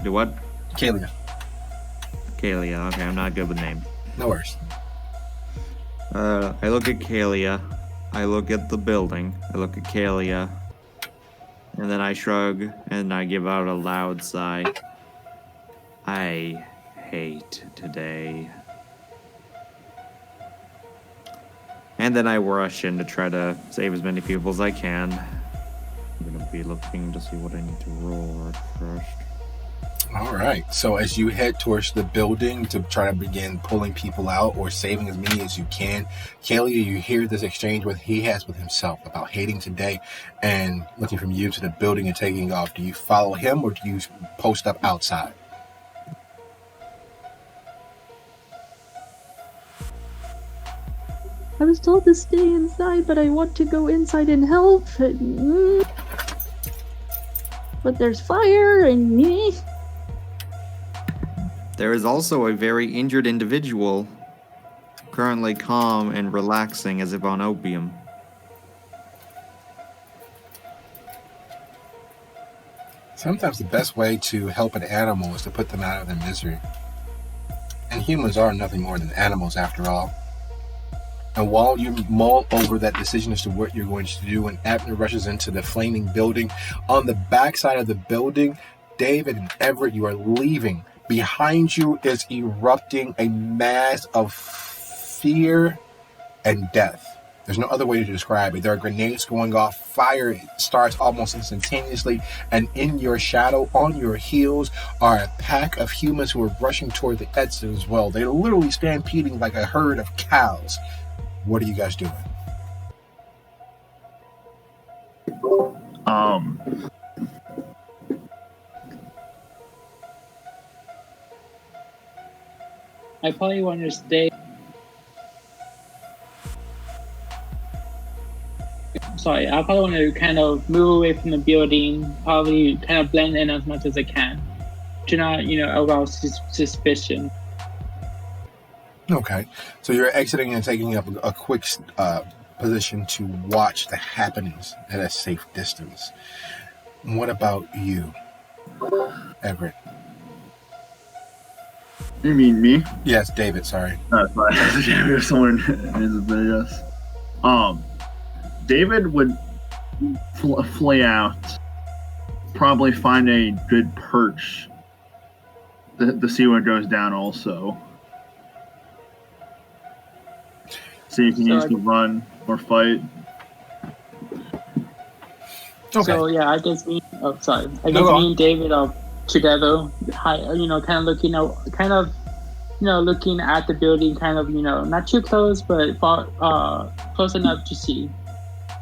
Do what? Kalia. Kalia. Okay, I'm not good with names. No worries. I look at Kalia. I look at the building. I look at Kalia. And then I shrug and I give out a loud sigh. I hate today. And then I rush in to try to save as many people as I can. I'm gonna be looking to see what I need to roll first. All right. So as you head towards the building to try to begin pulling people out or saving as many as you can, Kalia, you hear this exchange he has with himself about hating today and looking from you to the building and taking off. Do you follow him or do you post up outside? I was told to stay inside, but I want to go inside and help. But there's fire and me. There is also a very injured individual, currently calm and relaxing as if on opium. Sometimes the best way to help an animal is to put them out of their misery. And humans are nothing more than animals after all. And while you mull over that decision as to what you're going to do, and Abner rushes into the flaming building, on the backside of the building, David and Everett, you are leaving. Behind you is erupting a mass of fear and death. There's no other way to describe it. There are grenades going off. Fire starts almost instantaneously. And in your shadow, on your heels, are a pack of humans who are rushing toward the exit as well. They're literally stampeding like a herd of cows. What are you guys doing? I probably want to stay. Sorry, I probably want to kind of move away from the building, probably kind of blend in as much as I can, to not, arouse suspicion. Okay, so you're exiting and taking up a quick position to watch the happenings at a safe distance. What about you, Everett? You mean me? Yes, David, sorry. That's fine. Yeah, someone is a bit, yes. David would flee out, probably find a good perch to see what goes down also. See if he needs to run or fight. Okay. So yeah, I guess me and David are together, kind of looking out, kind of looking at the building, kind of, not too close, but close enough to see.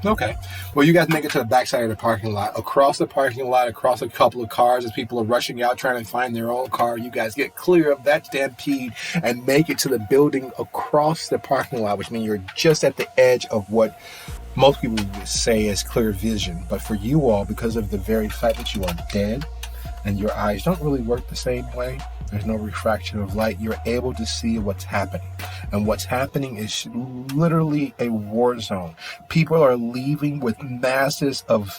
Okay. Well, you guys make it to the backside of the parking lot. Across the parking lot, across a couple of cars, as people are rushing out trying to find their own car, you guys get clear of that stampede and make it to the building across the parking lot, which means you're just at the edge of what most people would say is clear vision. But for you all, because of the very fact that you are dead and your eyes don't really work the same way, there's no refraction of light, you're able to see what's happening. And what's happening is literally a war zone. People are leaving with masses of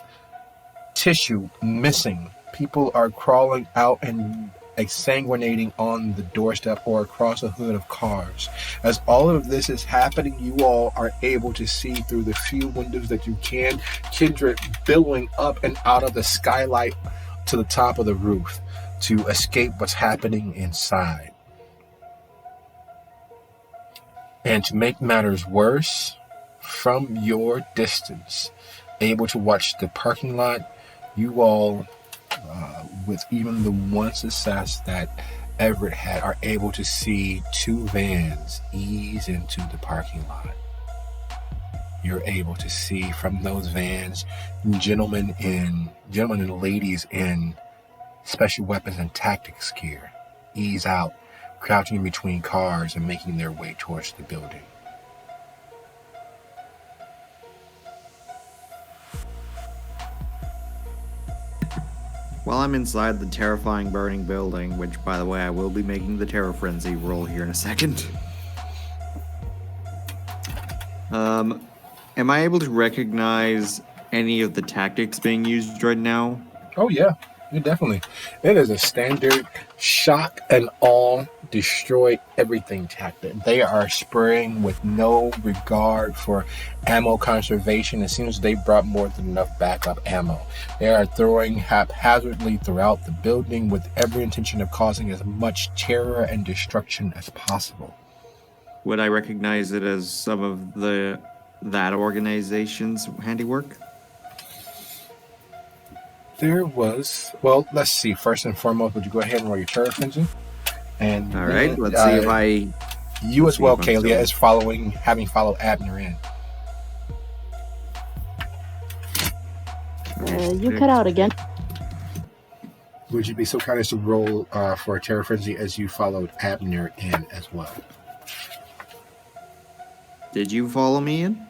tissue missing. People are crawling out and exsanguinating on the doorstep or across the hood of cars. As all of this is happening, you all are able to see through the few windows that you can, Kindred billowing up and out of the skylight to the top of the roof to escape what's happening inside. And to make matters worse, from your distance, able to watch the parking lot, you all, with even the one success that Everett had, are able to see two vans ease into the parking lot. You're able to see from those vans gentlemen and ladies in special weapons and tactics gear ease out, crouching in between cars and making their way towards the building. While I'm inside the terrifying burning building, which, by the way, I will be making the Terror Frenzy roll here in a second. Am I able to recognize any of the tactics being used right now? Oh yeah, you definitely. It is a standard shock and awe, destroy everything tactic. They are spraying with no regard for ammo conservation. It seems they brought more than enough backup ammo. They are throwing haphazardly throughout the building with every intention of causing as much terror and destruction as possible. Would I recognize it as some of that organization's handiwork? There was, well, let's see. First and foremost, would you go ahead and roll your terror frenzy? And all right, let's see if I. You as well, Kalia, is having followed Abner in. You cut out again. Would you be so kind as to roll for a terror frenzy as you followed Abner in as well? Did you follow me in?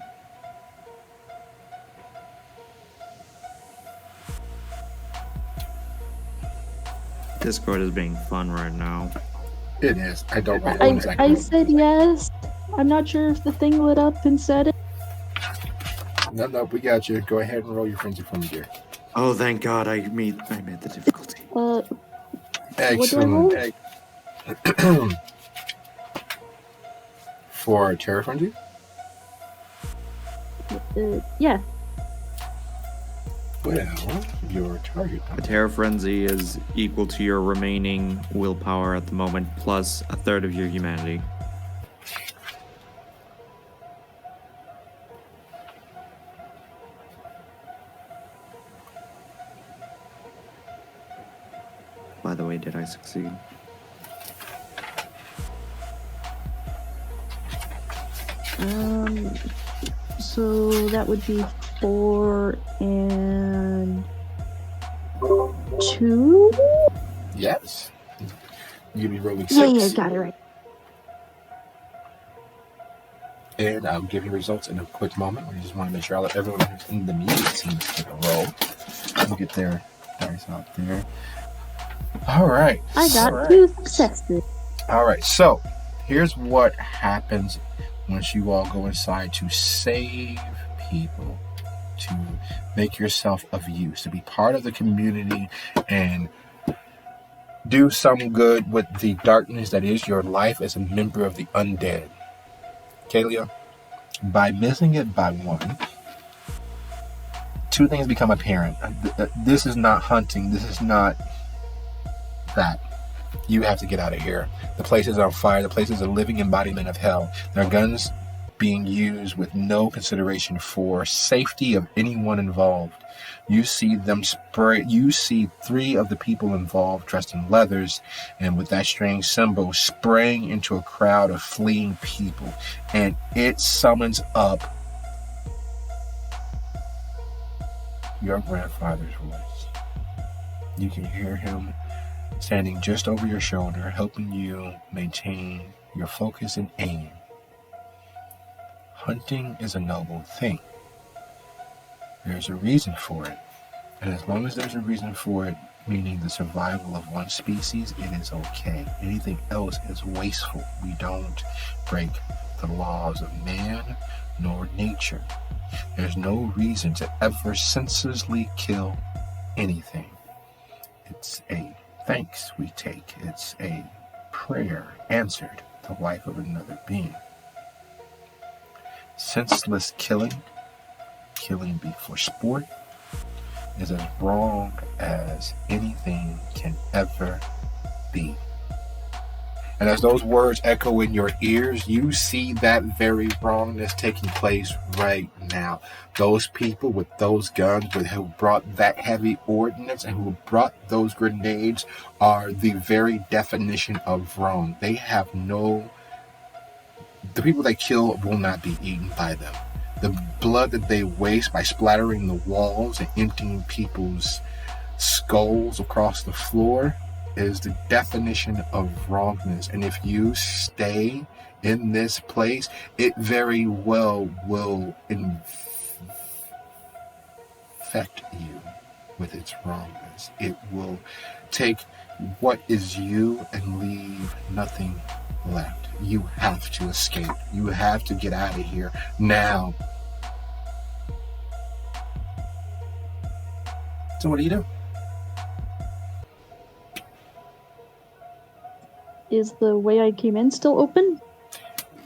Discord is being fun right now. It is. I don't know exactly. I said yes. I'm not sure if the thing lit up and said it. No, we got you. Go ahead and roll your frenzy for me, dear. Oh, thank God! I made the difficulty. Excellent. What do I roll? For terror frenzy? Yeah. Well, your target. A terror frenzy is equal to your remaining willpower at the moment, plus a third of your humanity. By the way, did I succeed? So that would be 4 and 2? Yes. You'll be rolling 6. Yeah, got it right. And I'll give you results in a quick moment. We just want to make sure everyone who's in the media team take a roll. We'll get their dice out there. All right. I got 2 successes. All right. So here's what happens once you all go inside to save people, to make yourself of use, to be part of the community and do some good with the darkness that is your life as a member of the undead. Kalia, by missing it by 1, 2 things become apparent. This is not hunting. This is not that. You have to get out of here. The place is on fire. The place is a living embodiment of hell. There are guns being used with no consideration for safety of anyone involved. You see them spray. You see 3 of the people involved dressed in leathers and with that strange symbol spraying into a crowd of fleeing people, and it summons up your grandfather's voice. You can hear him standing just over your shoulder, helping you maintain your focus and aim. Hunting is a noble thing. There's a reason for it. And as long as there's a reason for it, meaning the survival of one species, it is okay. Anything else is wasteful. We don't break the laws of man nor nature. There's no reason to ever senselessly kill anything. It's a thanks we take. It's a prayer answered, the life of another being. Senseless killing for sport, is as wrong as anything can ever be. And as those words echo in your ears, you see that very wrongness taking place right now. Those people with those guns who brought that heavy ordnance and who brought those grenades are the very definition of wrong. They have the people they kill will not be eaten by them. The blood that they waste by splattering the walls and emptying people's skulls across the floor is the definition of wrongness. And if you stay in this place, it very well will infect you with its wrongness. It will take what is you and leave nothing left. You have to escape. You have to get out of here now. So what do you do? Is the way I came in still open?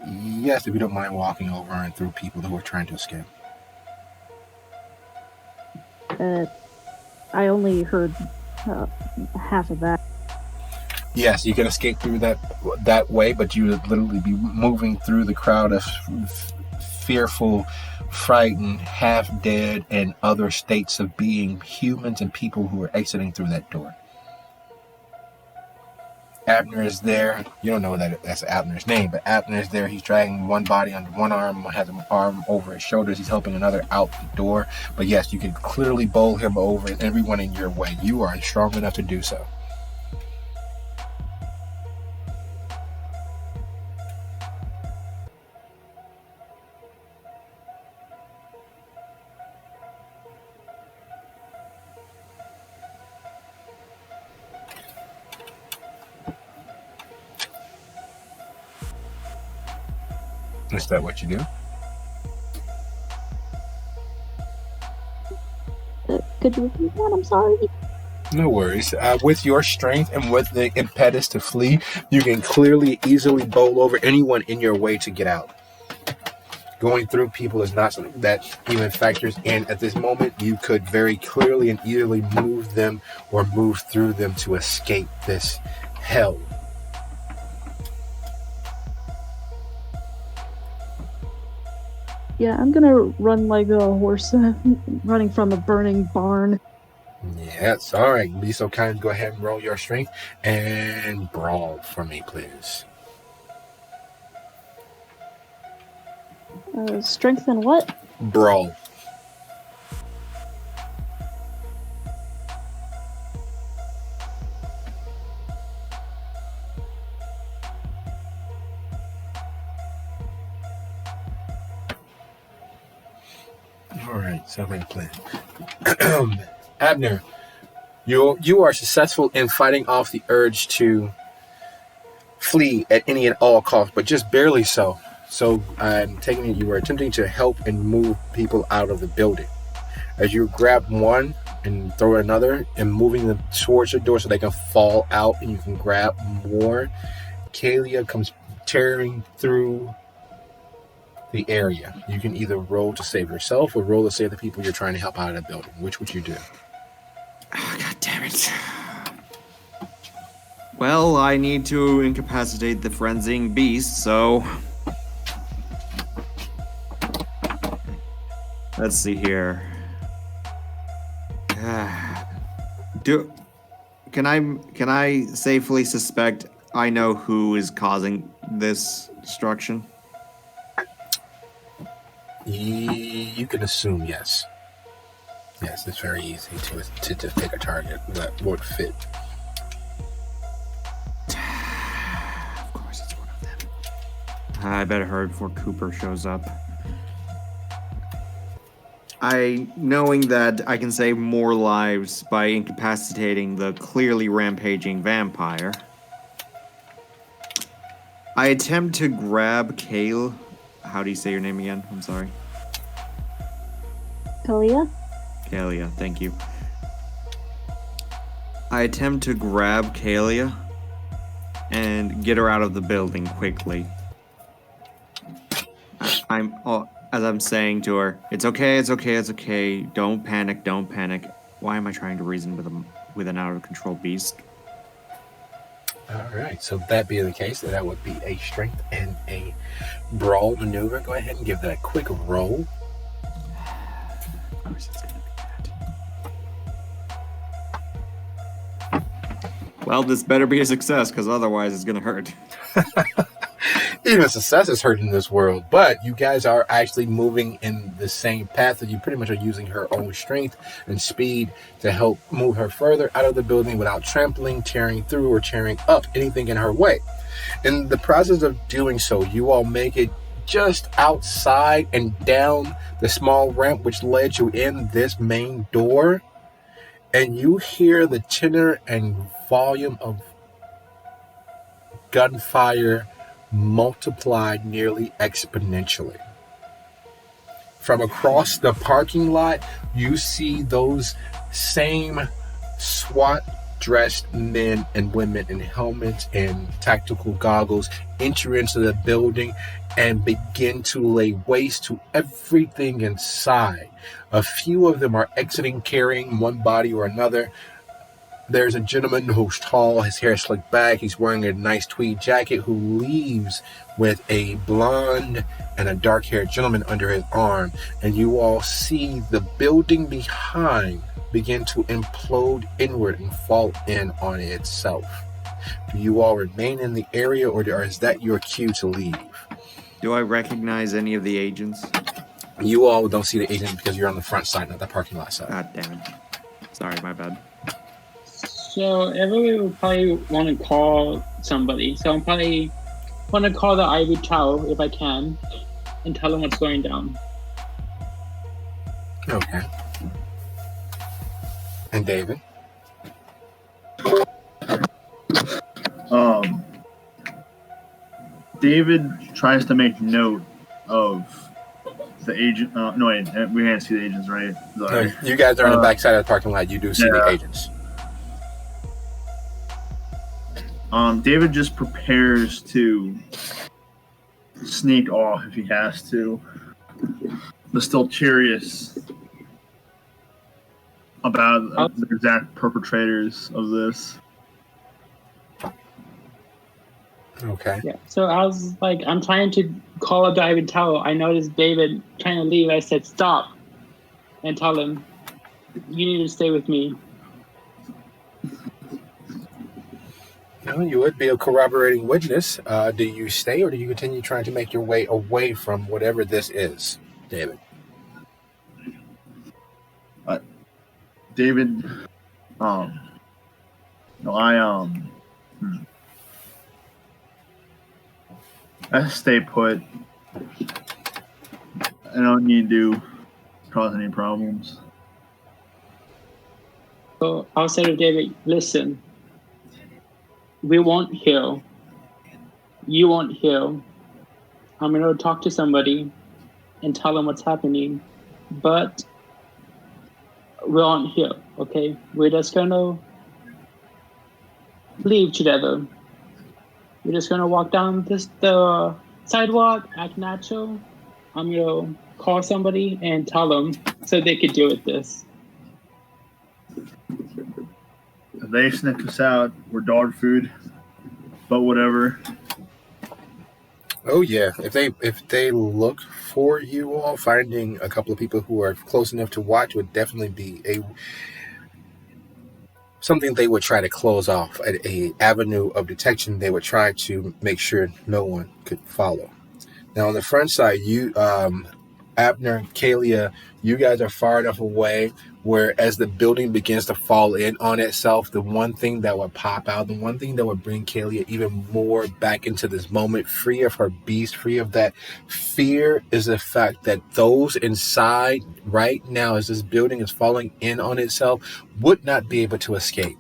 Yes, if you don't mind walking over and through people who are trying to escape. I only heard half of that. Yes, you can escape through that way, but you would literally be moving through the crowd of fearful, frightened, half-dead, and other states of being humans and people who are exiting through that door. Abner is there. You don't know that's Abner's name, but Abner is there. He's dragging one body under one arm, has an arm over his shoulders. He's helping another out the door. But yes, you can clearly bowl him over and everyone in your way. You are strong enough to do so. Is that what you do? Could you repeat that? I'm sorry. No worries. With your strength and with the impetus to flee, you can clearly, easily bowl over anyone in your way to get out. Going through people is not something that even factors in at this moment. You could very clearly and easily move them or move through them to escape this hell. Yeah, I'm gonna run like a horse running from a burning barn. Yes, all right. Be so kind. Go ahead and roll your strength and brawl for me, please. Strength and what? Brawl. Alright, so I'm going to plan. Abner, you are successful in fighting off the urge to flee at any and all costs, but just barely so. So I'm taking it you were attempting to help and move people out of the building. As you grab one and throw another and moving them towards the door so they can fall out and you can grab more, Kalia comes tearing through the area. You can either roll to save yourself or roll to save the people you're trying to help out of the building. Which would you do? Oh, God damn it. Well, I need to incapacitate the frenziing beast, so Let's see here. Can I safely suspect I know who is causing this destruction? You can assume yes. Yes, it's very easy to just pick a target that would fit. Of course, it's one of them. I better hurry before Cooper shows up. Knowing that I can save more lives by incapacitating the clearly rampaging vampire, I attempt to grab Kale. How do you say your name again? I'm sorry. Kalia? Kalia, thank you. I attempt to grab Kalia and get her out of the building quickly. As I'm saying to her, it's okay, it's okay, it's okay. Don't panic, don't panic. Why am I trying to reason with an out of control beast? All right. So that being the case, that would be a strength and a brawl maneuver. Go ahead and give that a quick roll. Of course, it's gonna be that. Well, this better be a success, because otherwise it's gonna hurt. Even success is hurt in this world, but you guys are actually moving in the same path that you pretty much are using her own strength and speed to help move her further out of the building without trampling, tearing through, or tearing up anything in her way. In the process of doing so, you all make it just outside and down the small ramp which led you in this main door, and you hear the tenor and volume of gunfire multiplied nearly exponentially. From across the parking lot, you see those same SWAT dressed men and women in helmets and tactical goggles enter into the building and begin to lay waste to everything inside. A few of them are exiting carrying one body or another. There's a gentleman who's tall, his hair slicked back, he's wearing a nice tweed jacket, who leaves with a blonde and a dark-haired gentleman under his arm, and you all see the building behind begin to implode inward and fall in on itself. Do you all remain in the area, or is that your cue to leave? Do I recognize any of the agents? You all don't see the agent because you're on the front side, not the parking lot side. God damn it. Sorry, my bad. So everybody will probably want to call somebody. So I'm probably want to call the Ivy Tower if I can and tell them what's going down. Okay. And David? David tries to make note of the agent. No, wait, we can't see the agents, right? Sorry. You guys are on the back side of the parking lot. You do see the agents. David just prepares to sneak off if he has to, but still curious about the exact perpetrators of this. Okay. Yeah. So I was like, I'm trying to call up David Tower. I noticed David trying to leave. I said, stop, and tell him, you need to stay with me. No, you would be a corroborating witness. Do you stay, or do you continue trying to make your way away from whatever this is, David? David, I stay put. I don't need to cause any problems. So I'll say to David, listen, we won't heal. You won't heal. I'm going to talk to somebody and tell them what's happening. But we won't heal, okay? We're just going to leave together. We're just going to walk down the sidewalk, act natural. I'm going to call somebody and tell them so they could deal with this. If they sniff us out, we're dog food, but whatever. Oh yeah, if they look for you all, finding a couple of people who are close enough to watch would definitely be a something they would try to close off, a avenue of detection they would try to make sure no one could follow. Now on the front side, you Abner, Kalia, you guys are far enough away where as the building begins to fall in on itself, the one thing that would pop out, the one thing that would bring Kalia even more back into this moment, free of her beast, free of that fear, is the fact that those inside right now, as this building is falling in on itself, would not be able to escape.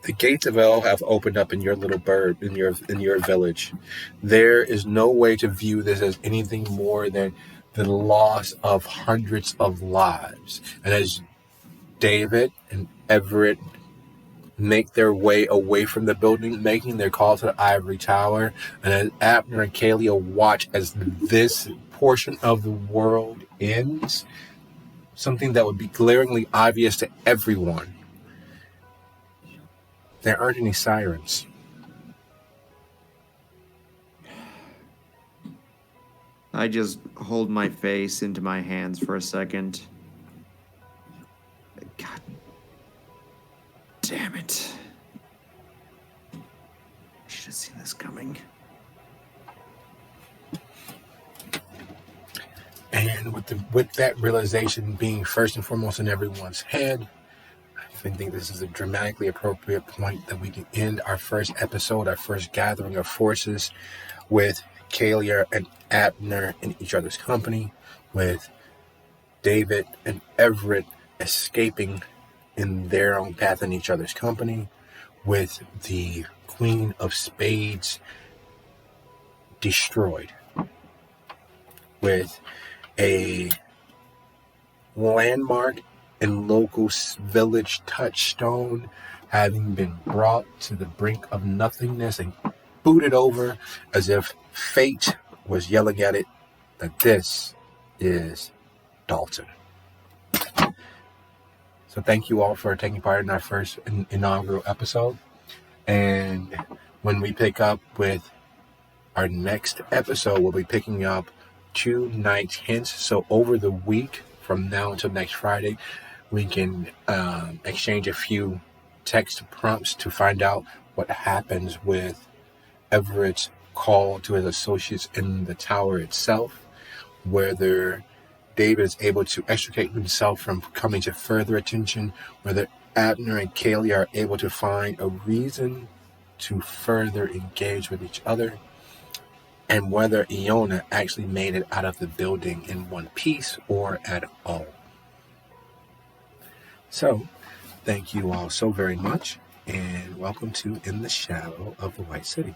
The gates of hell have opened up in your little bird, in your village. There is no way to view this as anything more than the loss of hundreds of lives. And as David and Everett make their way away from the building, making their call to the ivory tower, and as Abner and Kalia watch as this portion of the world ends, something that would be glaringly obvious to everyone. There aren't any sirens. I just hold my face into my hands for a second. God damn it. I should have seen this coming. And with that realization being first and foremost in everyone's head, I think this is a dramatically appropriate point that we can end our first episode, our first gathering of forces, with Kalia and Abner in each other's company, with David and Everett escaping in their own path in each other's company, with the Queen of Spades destroyed, with a landmark and local village touchstone having been brought to the brink of nothingness and booted over as if fate was yelling at it that this is Dolton. So thank you all for taking part in our first inaugural episode. And when we pick up with our next episode, we'll be picking up 2 nights hence. So over the week from now until next Friday, we can exchange a few text prompts to find out what happens with Everett's call to his associates in the tower itself, whether David is able to extricate himself from coming to further attention, whether Abner and Kaylee are able to find a reason to further engage with each other, and whether Iona actually made it out of the building in one piece or at all. So, thank you all so very much, and welcome to In the Shadow of the White City.